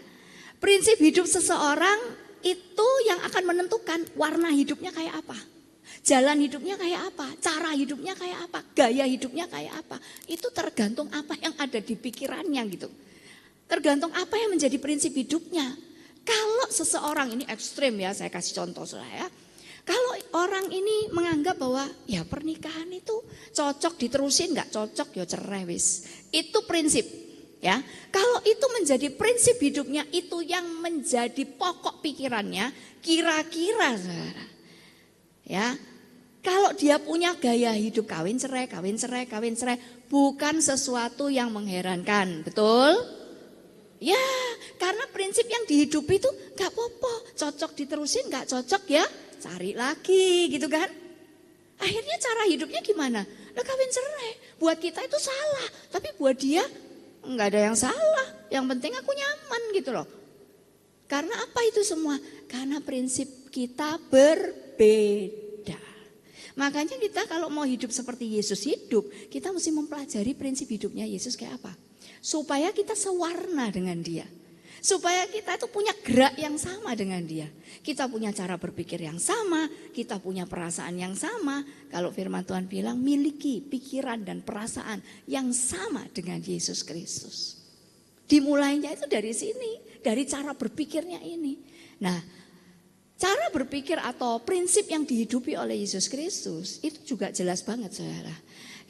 Speaker 4: Prinsip hidup seseorang itu yang akan menentukan warna hidupnya kayak apa. Jalan hidupnya kayak apa, cara hidupnya kayak apa, gaya hidupnya kayak apa. Itu tergantung apa yang ada di pikirannya gitu. Tergantung apa yang menjadi prinsip hidupnya. Kalau seseorang ini ekstrim ya, saya kasih contoh saudara ya. Kalau orang ini menganggap bahwa ya pernikahan itu cocok diterusin, nggak cocok ya cerai wis. Itu prinsip ya. Kalau itu menjadi prinsip hidupnya, itu yang menjadi pokok pikirannya, kira-kira saudara. Ya. Kalau dia punya gaya hidup kawin cerai, bukan sesuatu yang mengherankan, betul? Ya, karena prinsip yang dihidupi itu gak apa-apa, cocok diterusin, gak cocok ya cari lagi gitu kan. Akhirnya cara hidupnya gimana? Nah kawin cerai, buat kita itu salah, tapi buat dia gak ada yang salah, yang penting aku nyaman gitu loh. Karena apa itu semua? Karena prinsip kita berbeda. Makanya kita kalau mau hidup seperti Yesus hidup, kita mesti mempelajari prinsip hidupnya Yesus kayak apa. Supaya kita sewarna dengan dia. Supaya kita itu punya gerak yang sama dengan dia. Kita punya cara berpikir yang sama, kita punya perasaan yang sama. Kalau firman Tuhan bilang miliki pikiran dan perasaan yang sama dengan Yesus Kristus. Dimulainya itu dari sini, dari cara berpikirnya ini. Nah, cara berpikir atau prinsip yang dihidupi oleh Yesus Kristus itu juga jelas banget saudara.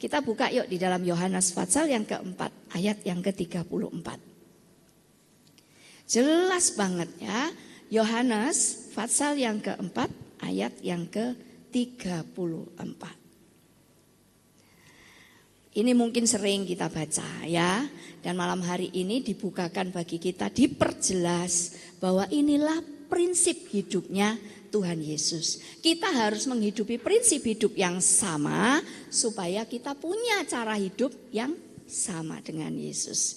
Speaker 4: Kita buka yuk di dalam Yohanes pasal yang keempat ayat yang ke-34. Jelas banget ya. Yohanes pasal yang keempat ayat yang ke-34. Ini mungkin sering kita baca ya. Dan malam hari ini dibukakan bagi kita, diperjelas bahwa inilah prinsip hidupnya Tuhan Yesus. Kita harus menghidupi prinsip hidup yang sama supaya kita punya cara hidup yang sama dengan Yesus.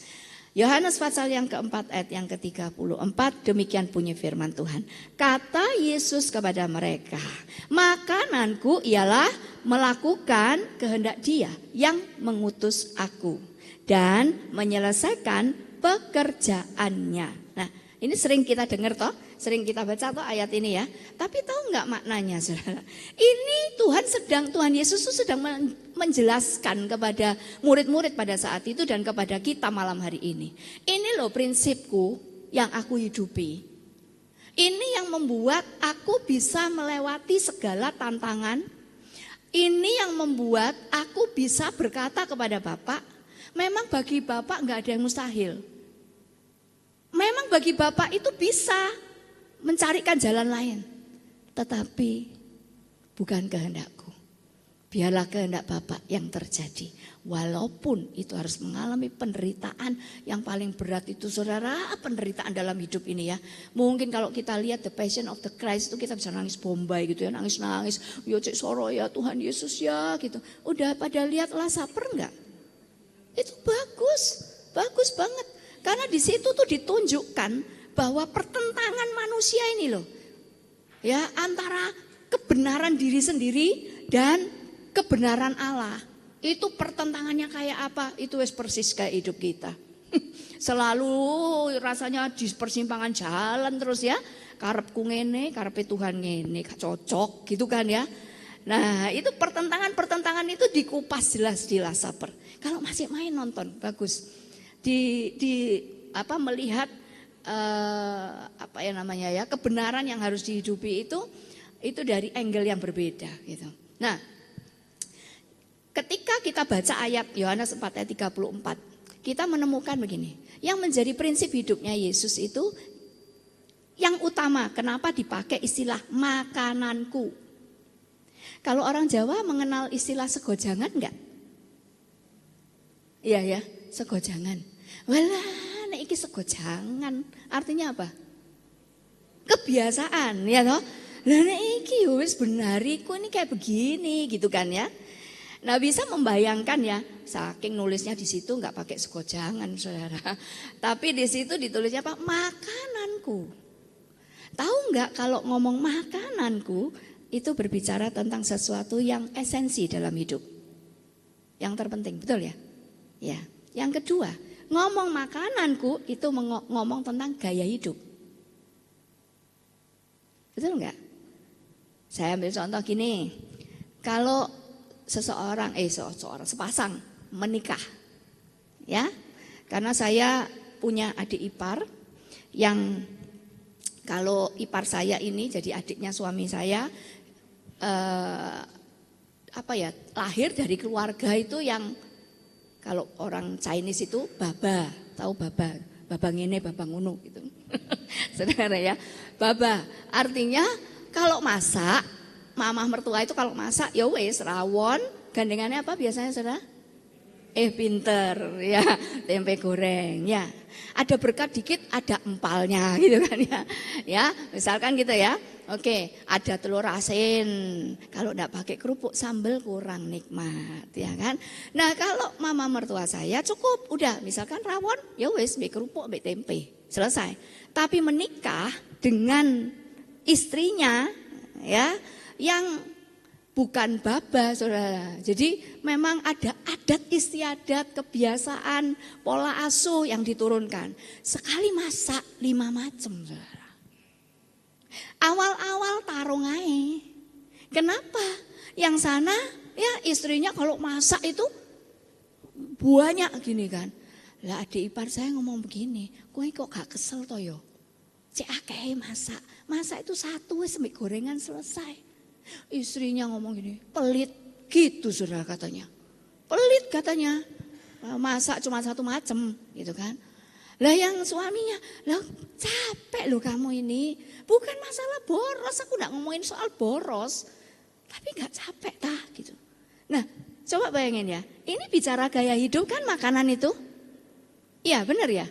Speaker 4: Yohanes pasal yang keempat ayat yang ke-34, demikian bunyi firman Tuhan. Kata Yesus kepada mereka, makananku ialah melakukan kehendak Dia yang mengutus aku dan menyelesaikan pekerjaannya. Nah, ini sering kita dengar toh, sering kita baca toh ayat ini ya. Tapi tahu nggak maknanya, saudara? Ini Tuhan Yesus sedang menjelaskan kepada murid-murid pada saat itu dan kepada kita malam hari ini. Ini loh prinsipku yang aku hidupi. Ini yang membuat aku bisa melewati segala tantangan. Ini yang membuat aku bisa berkata kepada Bapak, memang bagi Bapak nggak ada yang mustahil. Memang bagi Bapak itu bisa mencarikan jalan lain. Tetapi bukan kehendakku. Biarlah kehendak Bapak yang terjadi. Walaupun itu harus mengalami penderitaan yang paling berat itu, saudara, penderitaan dalam hidup ini ya. Mungkin kalau kita lihat The Passion of the Christ itu kita bisa nangis bombay gitu ya, nangis-nangis. Ya cek soro ya Tuhan Yesus ya gitu. Udah pada lihat Last Supper enggak? Itu bagus banget. Karena di situ tuh ditunjukkan bahwa pertentangan manusia ini loh. Ya, antara kebenaran diri sendiri dan kebenaran Allah. Itu pertentangannya kayak apa? Itu wes persis kayak hidup kita. Selalu rasanya di persimpangan jalan terus ya. Karepku ngene, karepe Tuhan ngene, gak cocok gitu kan ya. Nah, itu pertentangan itu dikupas jelas di Last Supper. Kalau masih main nonton bagus. Melihat kebenaran yang harus dihidupi itu dari angle yang berbeda gitu. Nah, ketika kita baca ayat Yohanes 4 ayat 34, kita menemukan begini. Yang menjadi prinsip hidupnya Yesus itu yang utama, kenapa dipakai istilah makananku? Kalau orang Jawa mengenal istilah segojangan enggak? Iya ya, segojangan. Walah, nek iki segojangan, artinya apa? Kebiasaan, ya toh? Lah nek iki wis benariku ini kayak begini gitu kan ya. Nah, bisa membayangkan ya, saking nulisnya di situ nggak pakai segojangan, saudara. Tapi di situ ditulisnya apa? Makananku. Tahu nggak kalau ngomong makananku itu berbicara tentang sesuatu yang esensi dalam hidup, yang terpenting, betul ya? Ya. Yang kedua, ngomong makananku itu ngomong tentang gaya hidup, betul nggak? Saya ambil contoh gini, kalau sepasang menikah, ya, karena saya punya adik ipar yang kalau ipar saya ini jadi adiknya suami saya, lahir dari keluarga itu yang kalau orang Chinese itu baba, tahu baba ngene, baba ngono gitu, saudara ya, baba artinya kalau masak. Mamah mertua itu kalau masak ya wes rawon, gandengannya apa biasanya saudara? Pinter ya, tempe goreng ya. Ada berkat dikit, ada empalnya gitu kan ya. Ya, misalkan gitu ya. Oke, ada telur asin. Kalau enggak pakai kerupuk sambal kurang nikmat ya kan. Nah, kalau mama mertua saya cukup udah misalkan rawon ya wes mbek kerupuk mbek tempe. Selesai. Tapi menikah dengan istrinya ya yang bukan baba, saudara. Jadi memang ada adat istiadat, kebiasaan, pola asuh yang diturunkan. Sekali masak 5 macam, saudara. Awal-awal tarung aja. Kenapa? Yang sana ya istrinya kalau masak itu banyak gini kan. Lah adik ipar saya ngomong begini, kowe kok gak kesel toh yo? Cek akeh masak. Masak itu satu wis mbek gorengan selesai. Istrinya ngomong gini, pelit gitu saudara katanya. Pelit katanya, masak cuma 1 macam gitu kan. Lah yang suaminya, lah capek loh kamu ini. Bukan masalah boros, aku gak ngomongin soal boros. Tapi gak capek tah gitu. Nah coba bayangin ya, ini bicara gaya hidup kan makanan itu. Iya benar ya.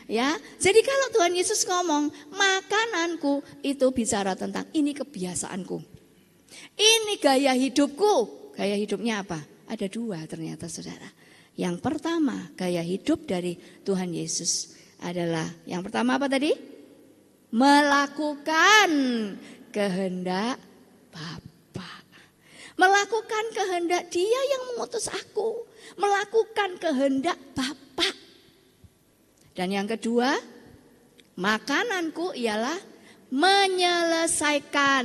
Speaker 4: Ya, jadi kalau Tuhan Yesus ngomong makananku itu bicara tentang ini kebiasaanku. Ini gaya hidupku. Gaya hidupnya apa? Ada dua ternyata saudara. Yang pertama gaya hidup dari Tuhan Yesus adalah yang pertama apa tadi? Melakukan kehendak Bapa. Melakukan kehendak Dia yang mengutus aku. Melakukan kehendak Bapa. Dan yang kedua, makananku ialah menyelesaikan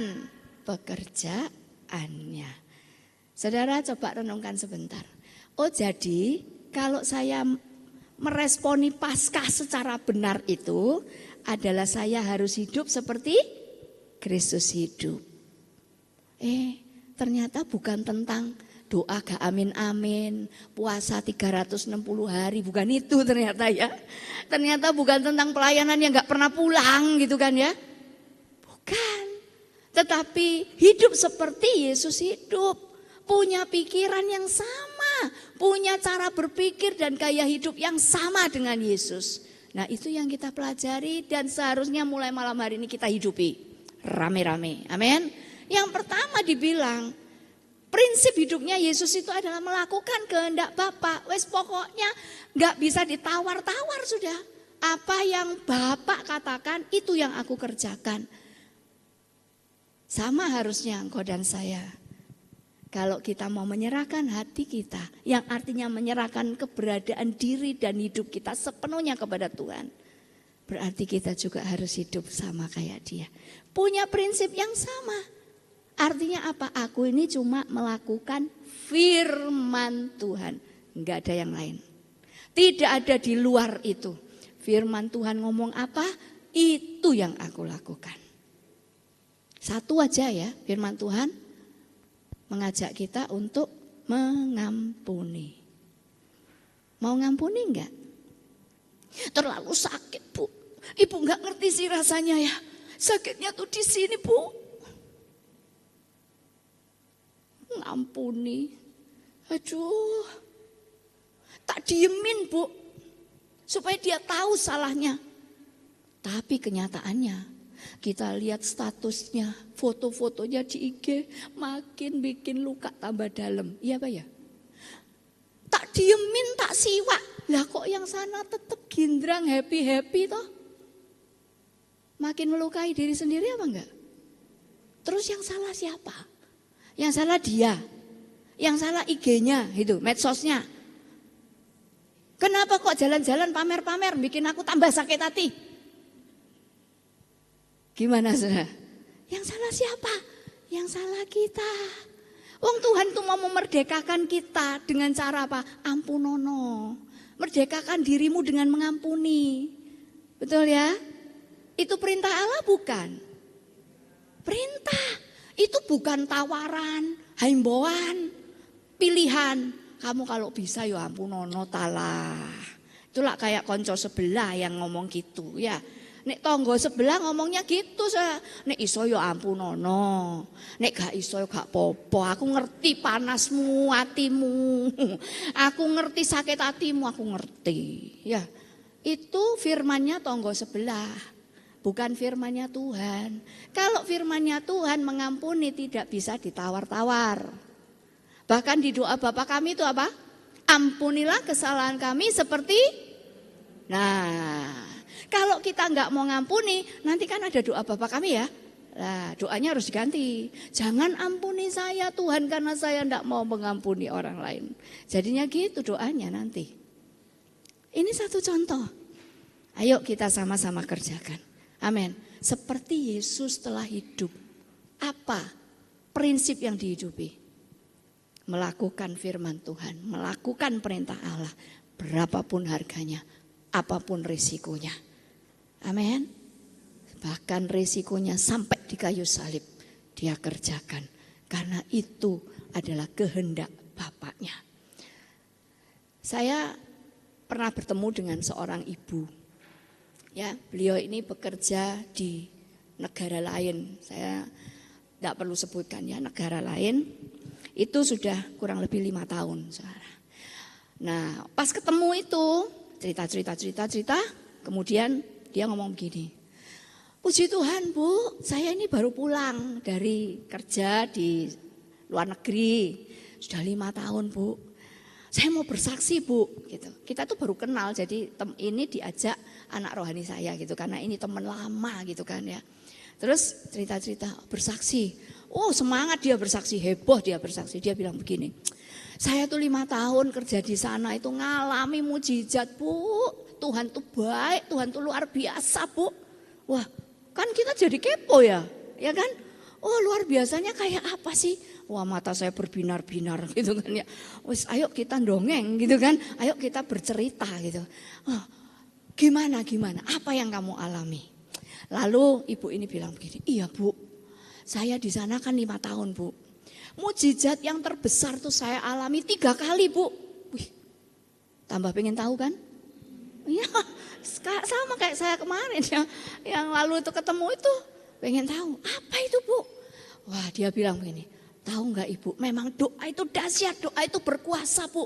Speaker 4: pekerjaannya. Saudara coba renungkan sebentar. Oh jadi kalau saya meresponi Paskah secara benar itu adalah saya harus hidup seperti Kristus hidup. Ternyata bukan tentang doa gak amin-amin, puasa 360 hari, bukan itu ternyata ya. Ternyata bukan tentang pelayanan yang gak pernah pulang gitu kan ya. Bukan, tetapi hidup seperti Yesus hidup. Punya pikiran yang sama, punya cara berpikir dan gaya hidup yang sama dengan Yesus. Nah itu yang kita pelajari dan seharusnya mulai malam hari ini kita hidupi. Rame-rame, amin. Yang pertama dibilang, prinsip hidupnya Yesus itu adalah melakukan kehendak Bapa. Wes pokoknya gak bisa ditawar-tawar sudah. Apa yang Bapa katakan itu yang aku kerjakan. Sama harusnya engkau dan saya. Kalau kita mau menyerahkan hati kita, yang artinya menyerahkan keberadaan diri dan hidup kita sepenuhnya kepada Tuhan. Berarti kita juga harus hidup sama kayak Dia. Punya prinsip yang sama. Artinya apa? Aku ini cuma melakukan firman Tuhan. Enggak ada yang lain. Tidak ada di luar itu. Firman Tuhan ngomong apa? Itu yang aku lakukan. Satu aja ya firman Tuhan. Mengajak kita untuk mengampuni. Mau ngampuni enggak? Terlalu sakit Bu. Ibu enggak ngerti sih rasanya ya. Sakitnya tuh di sini Bu. Ngampuni. Aduh. Tak diemin Bu. Supaya dia tahu salahnya. Tapi kenyataannya. Kita lihat statusnya, foto-fotonya di IG makin bikin luka tambah dalam. Iya Pak ya? Tak diemin, tak siwak. Lah kok yang sana tetap gindrang, happy-happy toh? Makin melukai diri sendiri apa enggak? Terus yang salah siapa? Yang salah dia. Yang salah IG-nya, itu medsosnya. Kenapa kok jalan-jalan pamer-pamer bikin aku tambah sakit hati? Gimana saudara? Yang salah siapa? Yang salah kita. Wong Tuhan tuh mau memerdekakan kita dengan cara apa? Ampunono. Merdekakan dirimu dengan mengampuni. Betul ya? Itu perintah Allah bukan? Perintah. Itu bukan tawaran, himbauan, pilihan. Kamu kalau bisa ya ampunono talah. Itulah kayak konco sebelah yang ngomong gitu ya. Nek tonggo sebelah ngomongnya gitu saya. Nek iso yo ampunono. Nek gak iso yo gak popo. Aku ngerti panasmu hatimu. Aku ngerti sakit hatimu, aku ngerti. Ya. Itu firmannya tonggo sebelah. Bukan firmannya Tuhan. Kalau firmannya Tuhan mengampuni tidak bisa ditawar-tawar. Bahkan di doa Bapa kami itu apa? Ampunilah kesalahan kami seperti. Nah. Kalau kita nggak mau ngampuni, nanti kan ada doa Bapa kami ya. Nah, doanya harus diganti. Jangan ampuni saya Tuhan karena saya nggak mau mengampuni orang lain. Jadinya gitu doanya nanti. Ini satu contoh. Ayo kita sama-sama kerjakan. Amin. Seperti Yesus telah hidup. Apa prinsip yang dihidupi? Melakukan firman Tuhan, melakukan perintah Allah. Berapapun harganya, apapun risikonya. Amin. Bahkan risikonya sampai di kayu salib dia kerjakan. Karena itu adalah kehendak Bapaknya. Saya pernah bertemu dengan seorang ibu. Ya, beliau ini bekerja di negara lain. Saya tidak perlu sebutkan ya, negara lain. Itu sudah kurang lebih 5 tahun. Saudara. Nah, pas ketemu itu cerita. kemudian dia ngomong begini, puji Tuhan Bu, saya ini baru pulang dari kerja di luar negeri, sudah 5 tahun Bu. Saya mau bersaksi Bu, gitu. Kita tuh baru kenal, jadi ini diajak anak rohani saya gitu, karena ini teman lama gitu kan ya. Terus cerita-cerita bersaksi, oh semangat dia bersaksi, heboh dia bersaksi. Dia bilang begini, saya tuh 5 tahun kerja di sana itu ngalami mujizat Bu. Tuhan tuh baik, Tuhan tuh luar biasa Bu. Wah kan kita jadi kepo ya kan? Oh luar biasanya kayak apa sih? Wah mata saya berbinar-binar gitu kan ya. Wes ayo kita dongeng gitu kan. Ayo kita bercerita gitu. Oh, gimana? Apa yang kamu alami? Lalu ibu ini bilang begini, iya Bu, saya di sana kan 5 tahun Bu. Mujizat yang terbesar tuh saya alami 3 kali Bu. Wih, tambah pengen tahu kan? Iya, sama kayak saya kemarin ya. Yang lalu itu ketemu itu pengen tahu, apa itu Bu? Wah dia bilang begini, tahu nggak Ibu, memang doa itu dahsyat, doa itu berkuasa Bu.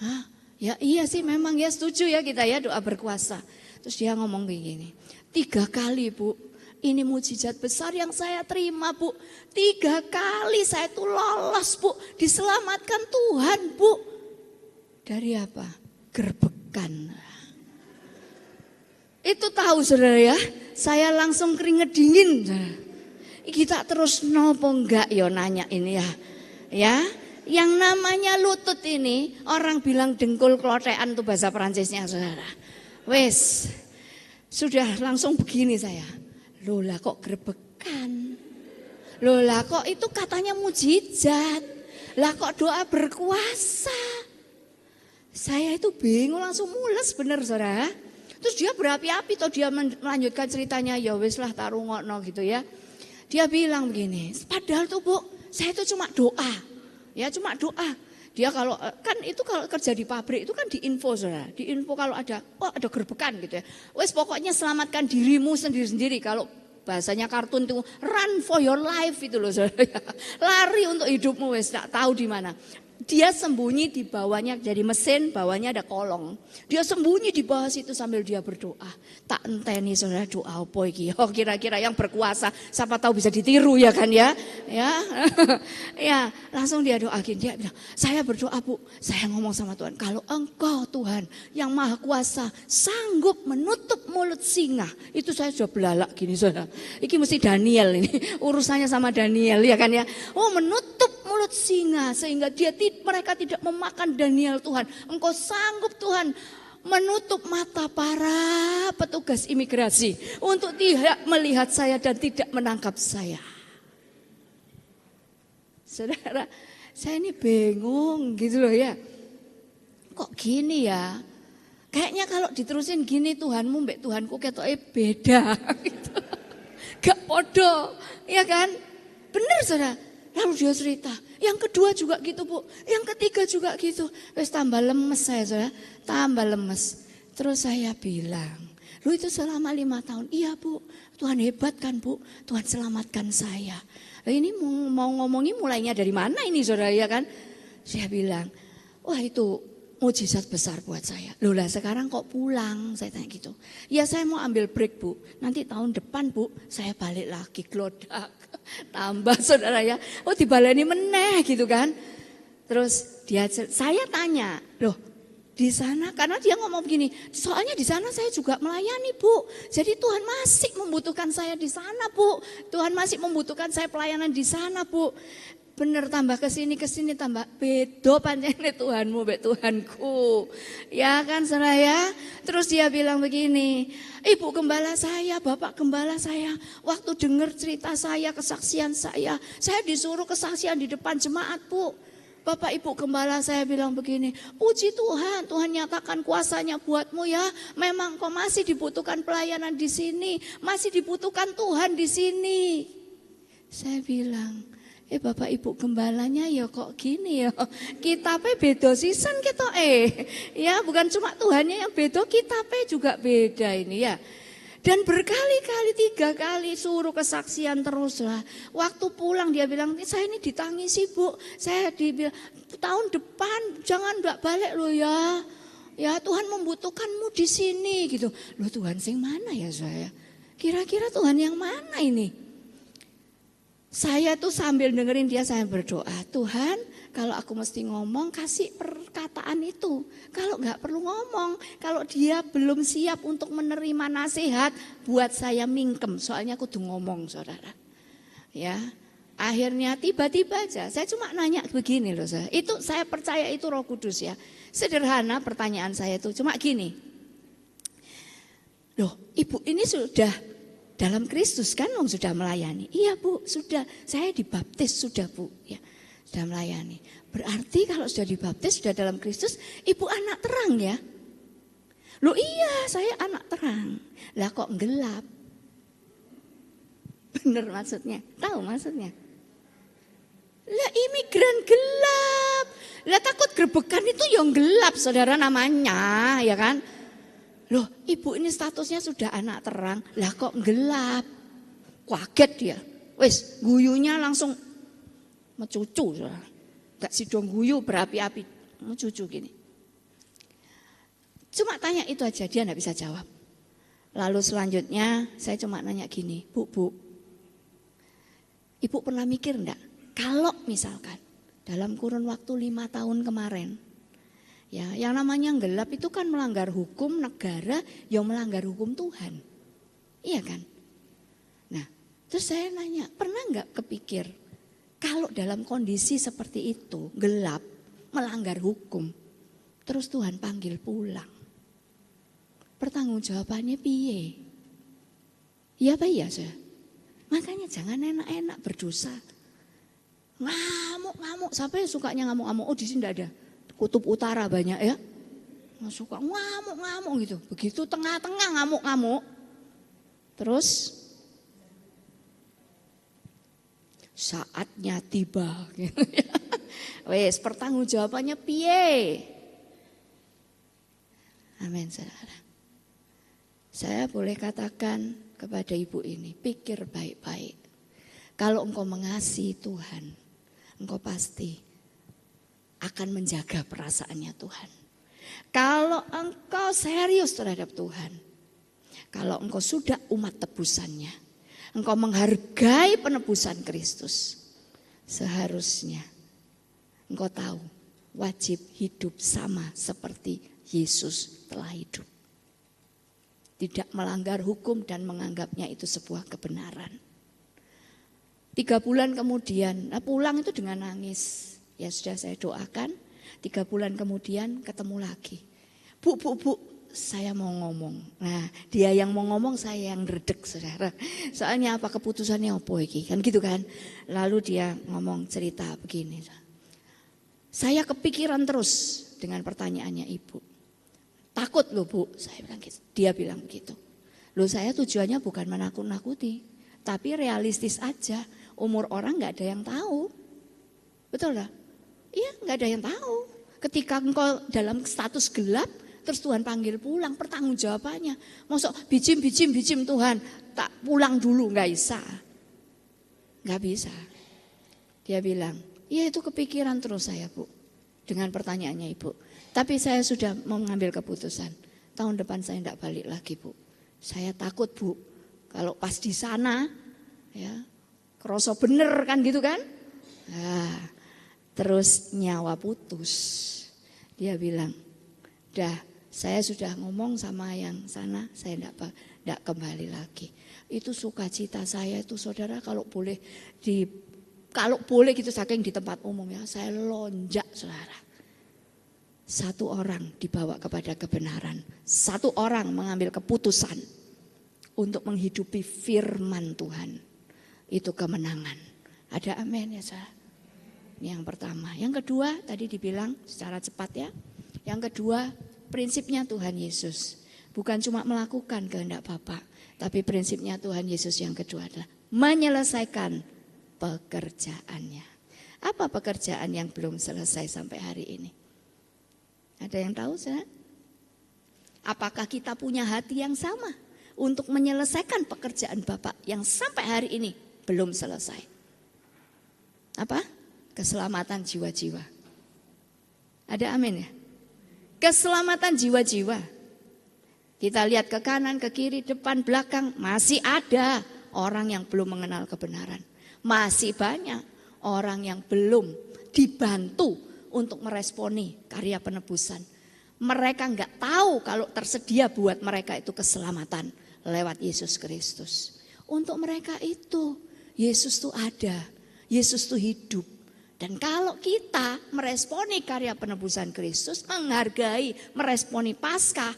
Speaker 4: Hah? Ya iya sih memang ya setuju ya kita ya doa berkuasa. Terus dia ngomong kayak gini, 3 kali Bu, ini mujizat besar yang saya terima Bu. 3 kali saya tuh lolos Bu, diselamatkan Tuhan Bu. Dari apa? Gerbekan. Itu tahu saudara ya, saya langsung keringet dingin. Kita terus nopo enggak ya nanya ini ya. Ya, yang namanya lutut ini orang bilang dengkul klotekan tuh bahasa Perancisnya saudara. Wes, sudah langsung begini saya. Lola kok grebekan? Lola kok itu katanya mujizat? Lah kok doa berkuasa? Saya itu bingung langsung mules bener saudara. Terus dia berapi-api toh dia melanjutkan ceritanya, ya wis lah tarungokno gitu ya. Dia bilang begini, padahal tuh Bu, saya itu cuma doa. Ya cuma doa. Dia kalau kan itu kalau kerja di pabrik itu kan diinfo saudara. Diinfo kalau ada gerbekan gitu ya. Wes pokoknya selamatkan dirimu sendiri-sendiri. Kalau bahasanya kartun itu run for your life itu loh saudara. Lari untuk hidupmu wes tak tahu di mana. Dia sembunyi di bawahnya jadi mesin, bawahnya ada kolong. Dia sembunyi di bawah situ sambil dia berdoa. Tak enteni saudara doa apa iki? Oh kira-kira yang berkuasa, siapa tahu bisa ditiru ya kan ya? Ya. Ya, langsung dia doain. Dia bilang, "Saya berdoa, Bu. Saya ngomong sama Tuhan, kalau Engkau Tuhan yang Maha Kuasa sanggup menutup mulut singa." Itu saya sudah belalak gini saudara. Iki mesti Daniel ini. Urusannya sama Daniel ya kan ya. Oh, menutup mulut singa sehingga mereka tidak memakan Daniel Tuhan. Engkau sanggup Tuhan menutup mata para petugas imigrasi untuk tidak melihat saya dan tidak menangkap saya. Saudara, saya ini bingung gitu loh ya. Kok gini ya? Kayaknya kalau diterusin gini Tuhanmu mbek Tuhanku ketoknya beda gitu. Gak podo, ya kan? Bener saudara. Lalu dia cerita, yang kedua juga gitu Bu, yang ketiga juga gitu. Wes tambah lemes saya saudara, tambah lemes. Terus saya bilang, lu itu selama 5 tahun, iya Bu, Tuhan hebat kan Bu, Tuhan selamatkan saya. Ini mau ngomongin mulainya dari mana ini saudara ya kan? Saya bilang, wah itu mujizat besar buat saya. Loh lah sekarang kok pulang, saya tanya gitu. Ya saya mau ambil break Bu, nanti tahun depan Bu, saya balik lagi glodak. Tambah saudara ya, oh dibaleni meneh gitu kan. Terus saya tanya, loh di sana karena dia ngomong begini, soalnya di sana saya juga melayani Bu. Jadi Tuhan masih membutuhkan saya di sana Bu. Tuhan masih membutuhkan saya pelayanan di sana Bu. Bener tambah kesini tambah bedo panjangnya Tuhanmu be Tuhanku. Ya kan saudara ya. Terus dia bilang begini, Ibu gembala saya, Bapak gembala saya, waktu dengar cerita saya, kesaksian saya disuruh kesaksian di depan jemaat Bu. Bapak Ibu gembala saya bilang begini, puji Tuhan, Tuhan nyatakan kuasanya buatmu ya. Memang kau masih dibutuhkan pelayanan di sini, masih dibutuhkan Tuhan di sini. Saya bilang, Bapak Ibu gembalanya ya kok gini ya. Kitabnya beda sisan kita ya bukan cuma Tuhannya yang beda, kitabnya juga beda ini ya. Dan berkali-kali 3 kali suruh kesaksian terus lah. Waktu pulang dia bilang, saya ini ditangisi Bu. Saya dibilang tahun depan jangan balik lo ya. Ya Tuhan membutuhkanmu di sini gitu. Loh Tuhan sing mana ya saya? Kira-kira Tuhan yang mana ini? Saya tuh sambil dengerin dia saya berdoa, Tuhan kalau aku mesti ngomong kasih perkataan itu. Kalau nggak perlu ngomong, kalau dia belum siap untuk menerima nasihat, buat saya mingkem. Soalnya aku tuh ngomong saudara. Ya, akhirnya tiba-tiba aja saya cuma nanya begini loh saya. Itu saya percaya itu Roh Kudus ya. Sederhana pertanyaan saya itu cuma gini. Loh, Ibu ini sudah dalam Kristus kan sudah melayani. Iya Bu, sudah. Saya dibaptis sudah Bu. Ya, sudah melayani. Berarti kalau sudah dibaptis, sudah dalam Kristus, Ibu anak terang ya. Loh iya, saya anak terang. Lah kok gelap? Bener maksudnya? Tahu maksudnya? Lah imigran gelap. Lah takut grebekan itu yang gelap saudara namanya ya kan. Loh ibu ini statusnya sudah anak terang. Lah kok gelap. Kaget dia. Wes guyunya langsung mencucu saudara. Gak sidong guyu berapi-api. Mencucu gini. Cuma tanya itu aja dia gak bisa jawab. Lalu selanjutnya saya cuma nanya gini. Bu. Ibu pernah mikir enggak? Kalau misalkan dalam kurun waktu 5 tahun kemarin, ya yang namanya gelap itu kan melanggar hukum negara, yang melanggar hukum Tuhan, iya kan? Nah, terus saya nanya, pernah enggak kepikir kalau dalam kondisi seperti itu gelap, melanggar hukum, terus Tuhan panggil pulang, pertanggungjawabannya piye? Iya apa iya saya? Makanya jangan enak-enak berdosa. Ngamuk-ngamuk, sampai sukanya ngamuk-ngamuk. Oh di sini enggak ada. Kutub utara banyak ya. Suka ngamuk-ngamuk gitu. Begitu tengah-tengah ngamuk-ngamuk. Terus saatnya tiba. Wes pertanggungjawabannya piye? Amin saudara. Saya boleh katakan kepada ibu ini, pikir baik-baik. Kalau engkau mengasihi Tuhan, engkau pasti akan menjaga perasaannya Tuhan. Kalau engkau serius terhadap Tuhan, kalau engkau sudah umat tebusannya, engkau menghargai penebusan Kristus, seharusnya engkau tahu wajib hidup sama seperti Yesus telah hidup. Tidak melanggar hukum dan menganggapnya itu sebuah kebenaran. 3 bulan kemudian, pulang itu dengan nangis. Ya sudah saya doakan, 3 bulan kemudian ketemu lagi. Bu, saya mau ngomong. Nah dia yang mau ngomong, saya yang redek saudara. Soalnya apa keputusannya apa iki kan gitu kan. Lalu dia ngomong cerita begini. Saya kepikiran terus dengan pertanyaannya ibu. Takut loh Bu, saya bilang gitu. Dia bilang begitu. Loh saya tujuannya bukan menakut-nakuti, tapi realistis aja. Umur orang gak ada yang tahu. Betul lah? Iya gak ada yang tahu. Ketika engkau dalam status gelap, terus Tuhan panggil pulang, pertanggungjawabannya. Masuk bijim Tuhan, tak pulang dulu gak bisa. Gak bisa. Dia bilang, iya itu kepikiran terus saya Bu. Dengan pertanyaannya ibu. Tapi saya sudah mengambil keputusan. Tahun depan saya tidak balik lagi Bu. Saya takut Bu. Kalau pas di sana, ya kerasa bener kan gitu kan. Nah, terus nyawa putus. Dia bilang, dah saya sudah ngomong sama yang sana, saya tidak kembali lagi. Itu sukacita saya itu saudara kalau boleh gitu saking di tempat umum ya, saya lonjak saudara. 1 orang dibawa kepada kebenaran. 1 orang mengambil keputusan untuk menghidupi firman Tuhan. Itu kemenangan. Ada amin ya saudara. Ini yang pertama. Yang kedua tadi dibilang secara cepat ya. Yang kedua prinsipnya Tuhan Yesus. Bukan cuma melakukan kehendak Bapa. Tapi prinsipnya Tuhan Yesus yang kedua adalah menyelesaikan pekerjaannya. Apa pekerjaan yang belum selesai sampai hari ini? Ada yang tahu saudara? Apakah kita punya hati yang sama untuk menyelesaikan pekerjaan Bapak yang sampai hari ini belum selesai? Apa? Keselamatan jiwa-jiwa. Ada amin ya? Keselamatan jiwa-jiwa. Kita lihat ke kanan, ke kiri, depan, belakang. Masih ada orang yang belum mengenal kebenaran. Masih banyak orang yang belum dibantu untuk meresponi karya penebusan. Mereka enggak tahu kalau tersedia buat mereka itu keselamatan lewat Yesus Kristus. Untuk mereka itu Yesus itu ada, Yesus itu hidup. Dan kalau kita meresponi karya penebusan Kristus, menghargai, meresponi Paskah,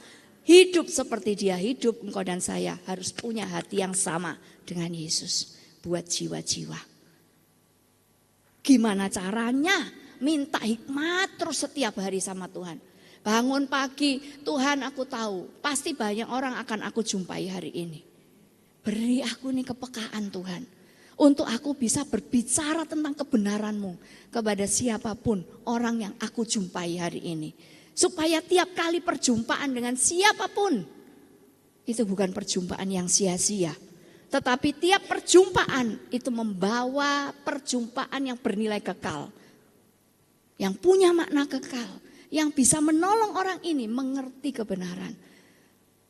Speaker 4: hidup seperti dia hidup, engkau dan saya harus punya hati yang sama dengan Yesus buat jiwa-jiwa. Gimana caranya? Minta hikmat terus setiap hari sama Tuhan. Bangun pagi, Tuhan aku tahu pasti banyak orang akan aku jumpai hari ini. Beri aku nih kepekaan Tuhan. Untuk aku bisa berbicara tentang kebenaran-Mu kepada siapapun orang yang aku jumpai hari ini. Supaya tiap kali perjumpaan dengan siapapun, itu bukan perjumpaan yang sia-sia. Tetapi tiap perjumpaan itu membawa perjumpaan yang bernilai kekal. Yang punya makna kekal. Yang bisa menolong orang ini mengerti kebenaran.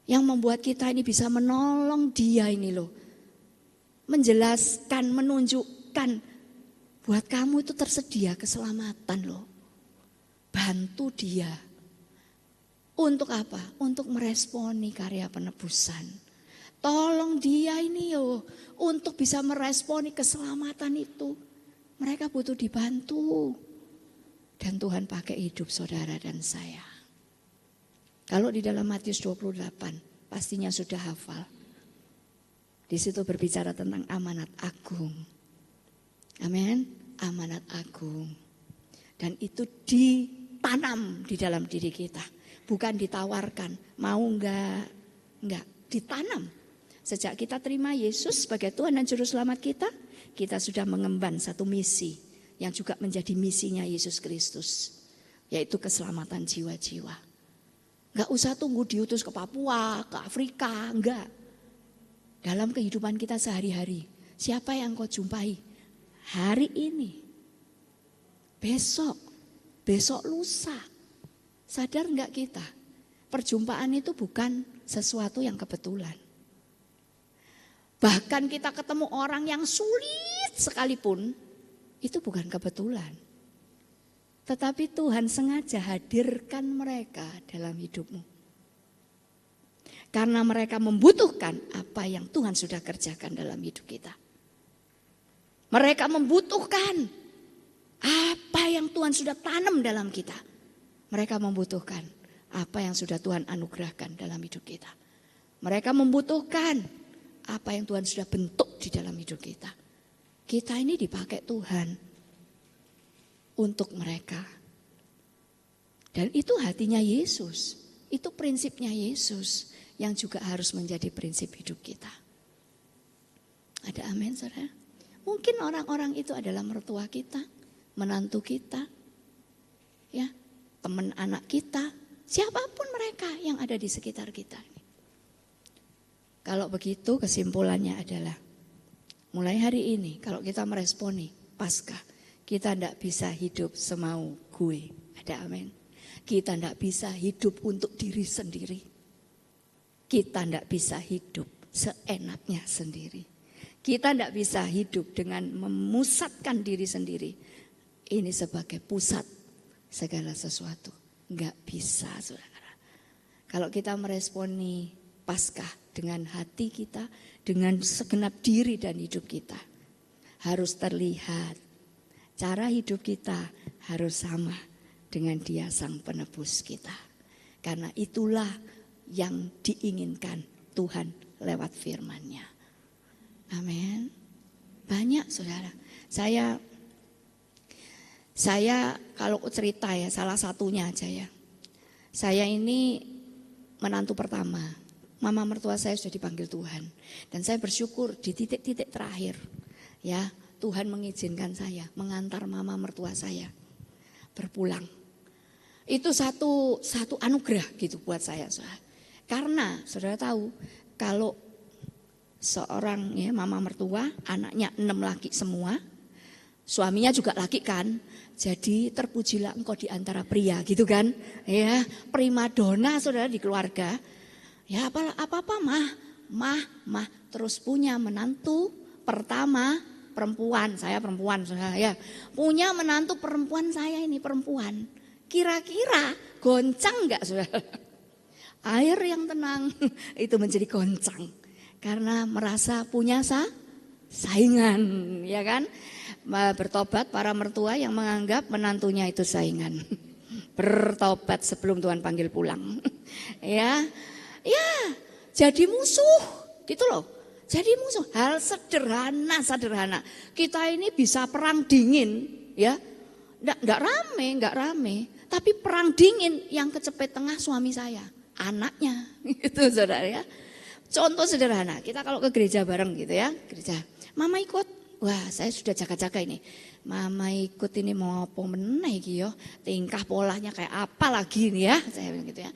Speaker 4: Yang membuat kita ini bisa menolong dia ini loh. Menjelaskan, menunjukkan. Buat kamu itu tersedia keselamatan loh. Bantu dia. Untuk apa? Untuk meresponi karya penebusan. Tolong dia ini yo. Untuk bisa meresponi keselamatan itu. Mereka butuh dibantu. Dan Tuhan pakai hidup saudara dan saya. Kalau di dalam Matius 28 pastinya sudah hafal. Di situ berbicara tentang amanat agung. Amin, amanat agung. Dan itu ditanam di dalam diri kita. Bukan ditawarkan, mau enggak, ditanam. Sejak kita terima Yesus sebagai Tuhan dan Juru Selamat kita sudah mengemban satu misi yang juga menjadi misinya Yesus Kristus. Yaitu keselamatan jiwa-jiwa. Enggak usah tunggu diutus ke Papua, ke Afrika, enggak. Dalam kehidupan kita sehari-hari, siapa yang kau jumpai hari ini, besok lusa. Sadar enggak kita? Perjumpaan itu bukan sesuatu yang kebetulan. Bahkan kita ketemu orang yang sulit sekalipun, itu bukan kebetulan. Tetapi Tuhan sengaja hadirkan mereka dalam hidupmu. Karena mereka membutuhkan apa yang Tuhan sudah kerjakan dalam hidup kita. Mereka membutuhkan apa yang Tuhan sudah tanam dalam kita. Mereka membutuhkan apa yang sudah Tuhan anugerahkan dalam hidup kita. Mereka membutuhkan apa yang Tuhan sudah bentuk di dalam hidup kita. Kita ini dipakai Tuhan untuk mereka. Dan itu hatinya Yesus. Itu prinsipnya Yesus yang juga harus menjadi prinsip hidup kita. Ada amin saudara? Mungkin orang-orang itu adalah mertua kita, menantu kita, ya, teman anak kita, siapapun mereka yang ada di sekitar kita. Kalau begitu kesimpulannya adalah, mulai hari ini kalau kita meresponi Paskah, kita tidak bisa hidup semau gue. Ada amin. Kita tidak bisa hidup untuk diri sendiri. Kita tidak bisa hidup seenaknya sendiri. Kita tidak bisa hidup dengan memusatkan diri sendiri. Ini sebagai pusat segala sesuatu. Enggak bisa saudara. Kalau kita meresponi Paskah dengan hati kita, dengan segenap diri dan hidup kita, harus terlihat. Cara hidup kita harus sama dengan Dia Sang Penebus kita. Karena itulah yang diinginkan Tuhan lewat firman-Nya. Amin. Banyak saudara. Saya kalau cerita ya, salah satunya aja ya. Saya ini menantu pertama. Mama mertua saya sudah dipanggil Tuhan. Dan saya bersyukur di titik-titik terakhir. Ya, Tuhan mengizinkan saya mengantar mama mertua saya berpulang. Itu satu anugerah gitu buat saya. Karena saudara tahu kalau seorang ya mama mertua, anaknya 6 laki semua, Suaminya juga laki kan. Jadi terpujilah engkau di antara pria gitu kan. Ya, primadona saudara di keluarga. Ya apa-apa mah terus punya menantu pertama perempuan, saya perempuan saudara ya. Punya menantu perempuan, saya ini perempuan. Kira-kira goncang enggak saudara? Air yang tenang itu menjadi goncang. Karena merasa punya saingan, ya kan? Bertobat para mertua yang menganggap menantunya itu saingan. Bertobat sebelum Tuhan panggil pulang. Ya, jadi musuh, gitu loh. Jadi musuh, hal sederhana. Kita ini bisa perang dingin, ya. Enggak rame, tapi perang dingin yang kecepet tengah suami saya, anaknya, gitu saudara ya. Contoh sederhana, kita kalau ke gereja bareng gitu ya, gereja. Mama ikut, wah saya sudah jaga-jaga ini. Mama ikut ini mau apa meneh iki ya, tingkah polanya kayak apa lagi nih ya, saya bilang gitu ya.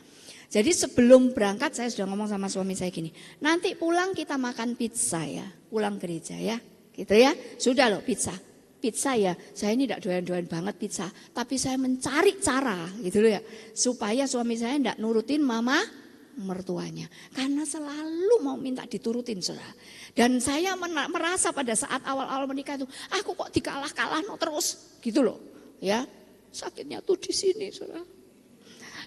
Speaker 4: Jadi sebelum berangkat saya sudah ngomong sama suami saya gini, nanti pulang kita makan pizza ya, pulang gereja ya, gitu ya. Sudah loh pizza ya, saya ini tidak doyan-doyan banget pizza, tapi saya mencari cara gitu loh ya, supaya suami saya tidak nurutin mama mertuanya, karena selalu mau minta diturutin saudara. Dan saya merasa pada saat awal-awal menikah itu, aku kok dikalah-kalah terus gitu loh, ya sakitnya tuh di sini saudara.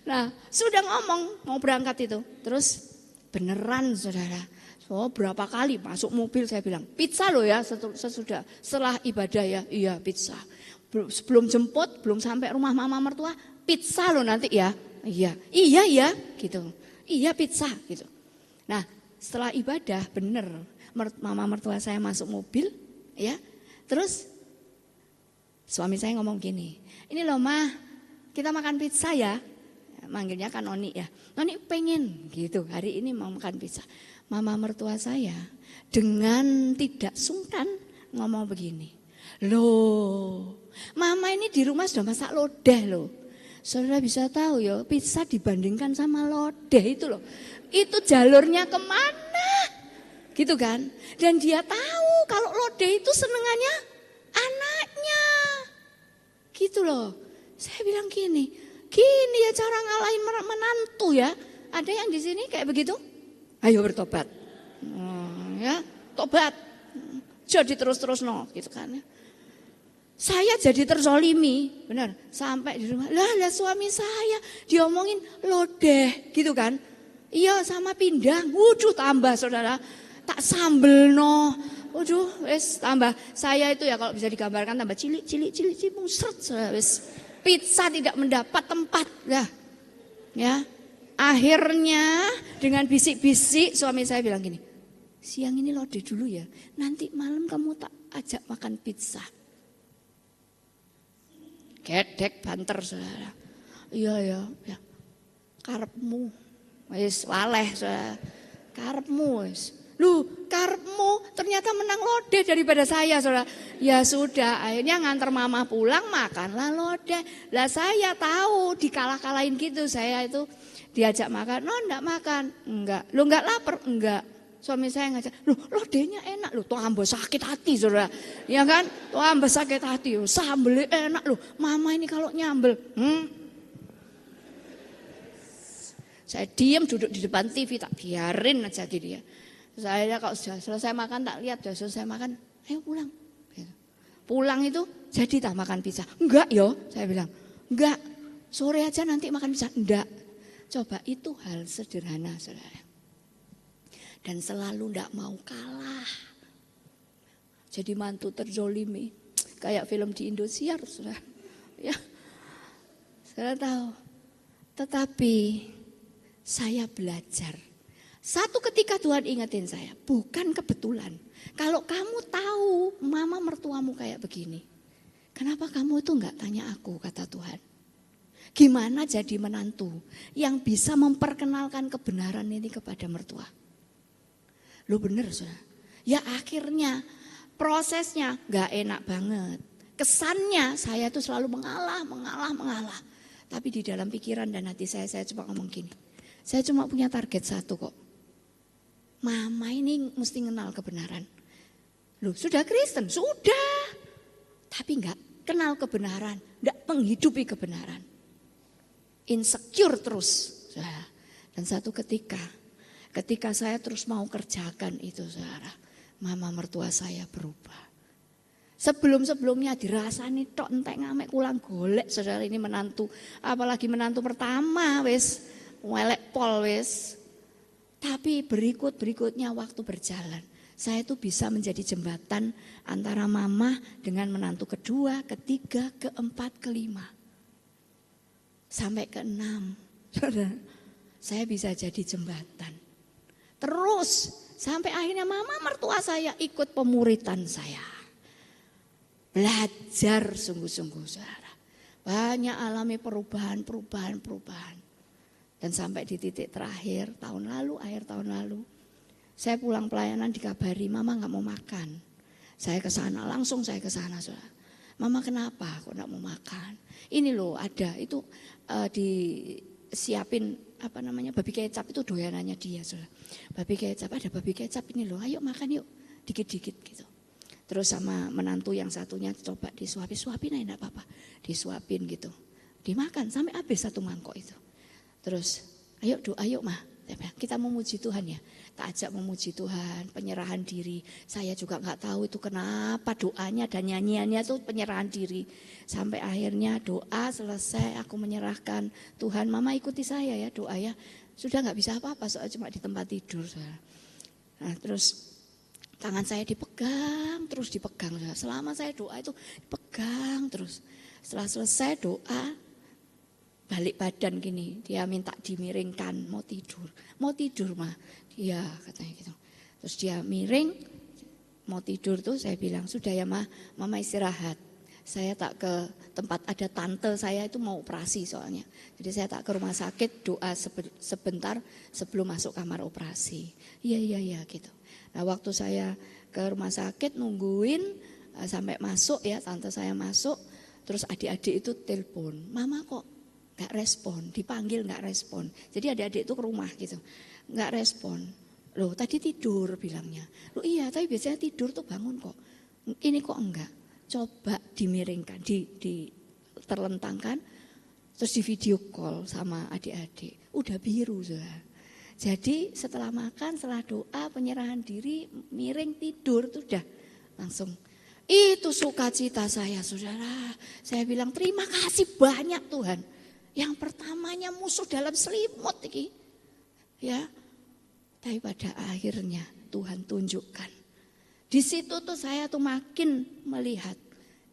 Speaker 4: Nah sudah ngomong mau berangkat itu, terus beneran saudara. So berapa kali masuk mobil saya bilang pizza loh ya setelah ibadah ya, iya pizza. Sebelum jemput, belum sampai rumah mama mertua, pizza loh nanti ya, iya ya gitu. Iya pizza gitu. Nah setelah ibadah bener mama mertua saya masuk mobil ya. Terus suami saya ngomong gini, ini loh mah kita makan pizza ya. Manggilnya kan Noni ya. Noni pengen gitu hari ini mau makan pizza. Mama mertua saya dengan tidak sungkan ngomong begini. Loh mama ini di rumah sudah masak lodeh loh. Saudara bisa tahu ya, pizza dibandingkan sama lodeh itu loh. Itu jalurnya kemana? Gitu kan. Dan dia tahu kalau lodeh itu senengannya anaknya. Gitu loh. Saya bilang gini ya cara ngalahin menantu ya. Ada yang di sini kayak begitu? Ayo bertobat. Ya, tobat. Jadi terus-terus no, gitu kan ya. Saya jadi terzolimi, benar. Sampai di rumah, lah suami saya diomongin lodeh, gitu kan. Iya sama pindang, waduh tambah saudara. Tak sambel no, waduh wes tambah. Saya itu ya kalau bisa digambarkan tambah cilik, musret wes. Pizza tidak mendapat tempat, lah. Ya, akhirnya dengan bisik-bisik suami saya bilang gini, siang ini lodeh dulu ya, nanti malam kamu tak ajak makan pizza. Gedek banter saudara. Iya ya. Karepmu wis waleh saudara. Karepmu wis. Loh, karepmu ternyata menang lodeh daripada saya saudara. Ya sudah, akhirnya nganter mama pulang makanlah lodeh. Lah saya tahu dikalah-kalahin gitu, saya itu diajak makan, "No, enggak makan." Enggak. Lo enggak lapar? Enggak. Suami saya ngajak, loh lodehnya enak loh, tambah sakit hati saudara. Ya kan, tambah sakit hati, sambelnya enak loh. Mama ini kalau nyambel, saya diam duduk di depan TV, tak biarin aja gitu ya. Saya kalau sudah selesai makan, tak lihat sudah selesai makan, ayo pulang. Pulang itu jadi tak makan pizza. Enggak yo, saya bilang, enggak, sore aja nanti makan pizza. Enggak, coba itu hal sederhana saudara. Dan selalu tidak mau kalah. Jadi mantu terzolimi. Kayak film di Indosiar. Saudara. Ya, saya tahu. Tetapi saya belajar. Satu ketika Tuhan ingetin saya. Bukan kebetulan. Kalau kamu tahu mama mertuamu kayak begini. Kenapa kamu itu enggak tanya aku, kata Tuhan. Gimana jadi menantu yang bisa memperkenalkan kebenaran ini kepada mertua. Lo bener saudara. Ya akhirnya prosesnya gak enak banget. Kesannya saya tuh selalu mengalah. Tapi di dalam pikiran dan hati saya cuma ngomong gini. Saya cuma punya target satu kok. Mama ini mesti kenal kebenaran. Loh sudah Kristen? Sudah. Tapi tapi enggak kenal kebenaran, enggak menghidupi kebenaran. Insecure terus. Dan satu ketika saya terus mau kerjakan itu, saudara, mama mertua saya berubah. Sebelum-sebelumnya dirasani tok entek ngamek kulang golek, saudara, ini menantu, apalagi menantu pertama wis welek pol wis. Tapi berikutnya waktu berjalan, saya itu bisa menjadi jembatan antara mama dengan menantu kedua, ketiga, keempat, kelima. Sampai keenam. Saudara, saya bisa jadi jembatan. Terus sampai akhirnya mama mertua saya ikut pemuritan saya. Belajar sungguh-sungguh, saudara. Banyak alami perubahan. Dan sampai di titik terakhir akhir tahun lalu, saya pulang pelayanan dikabari mama nggak mau makan. Saya ke sana, saudara. Mama kenapa kok nggak mau makan? Ini loh ada itu disiapin babi kecap, itu doyanannya dia, saudara. Babi kecap ini loh, ayo makan yuk, dikit-dikit gitu. Terus sama menantu yang satunya coba disuapin aja enggak apa-apa. Disuapin gitu. Dimakan sampai habis satu mangkok itu. Terus ayo doa yuk mah. Kita memuji Tuhan ya. Tak ajak memuji Tuhan, penyerahan diri. Saya juga enggak tahu itu kenapa doanya dan nyanyiannya itu penyerahan diri. Sampai akhirnya doa selesai, aku menyerahkan. Tuhan, mama ikuti saya ya doa ya. Sudah enggak bisa apa-apa, soalnya cuma di tempat tidur. Nah, terus tangan saya dipegang. Selama saya doa itu dipegang terus. Setelah selesai doa, balik badan gini, dia minta dimiringkan, mau tidur mah, dia katanya gitu. Terus dia miring, mau tidur tuh saya bilang, sudah ya mama istirahat. Saya tak ke tempat ada tante saya itu mau operasi soalnya. Jadi saya tak ke rumah sakit, doa sebentar sebelum masuk kamar operasi. Iya gitu. Nah waktu saya ke rumah sakit nungguin sampai masuk ya, tante saya masuk, terus adik-adik itu telepon, mama kok gak respon, dipanggil gak respon. Jadi adik-adik itu ke rumah gitu, gak respon. Loh tadi tidur bilangnya. Loh iya tapi biasanya tidur tuh bangun kok. Ini kok enggak. Coba dimiringkan, terlentangkan, terus di video call sama adik-adik. Udah biru sudah. Jadi setelah makan, setelah doa, penyerahan diri, miring tidur itu udah langsung. Itu sukacita saya, saudara. Saya bilang terima kasih banyak Tuhan. Yang pertamanya musuh dalam selimut ini. Ya. Tapi pada akhirnya Tuhan tunjukkan. Di situ tuh saya tuh makin melihat.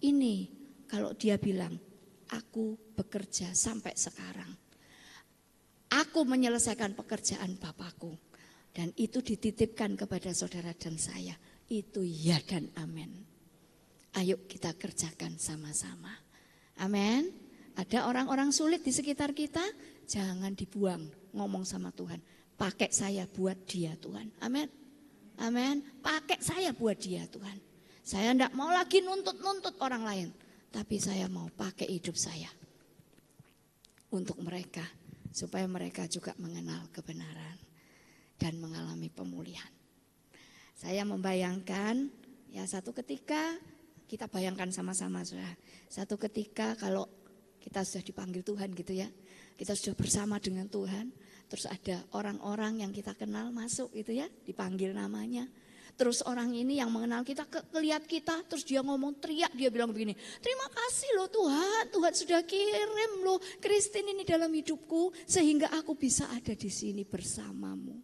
Speaker 4: Ini kalau dia bilang, aku bekerja sampai sekarang. Aku menyelesaikan pekerjaan Bapakku. Dan itu dititipkan kepada saudara dan saya. Itu ya dan amin. Ayo kita kerjakan sama-sama. Amin. Ada orang-orang sulit di sekitar kita, jangan dibuang ngomong sama Tuhan. Pakai saya buat dia Tuhan. Amin. Amin. Pakai saya buat dia Tuhan. Saya tidak mau lagi nuntut-nuntut orang lain. Tapi saya mau pakai hidup saya. Untuk mereka. Supaya mereka juga mengenal kebenaran. Dan mengalami pemulihan. Saya membayangkan. Ya satu ketika. Kita bayangkan sama-sama. Satu ketika kalau kita sudah dipanggil Tuhan gitu ya. Kita sudah bersama dengan Tuhan. Terus ada orang-orang yang kita kenal masuk gitu ya, dipanggil namanya. Terus orang ini yang mengenal kita, kelihat kita, terus dia ngomong teriak, dia bilang begini, terima kasih loh Tuhan, Tuhan sudah kirim loh Christine ini dalam hidupku, sehingga aku bisa ada di sini bersamamu.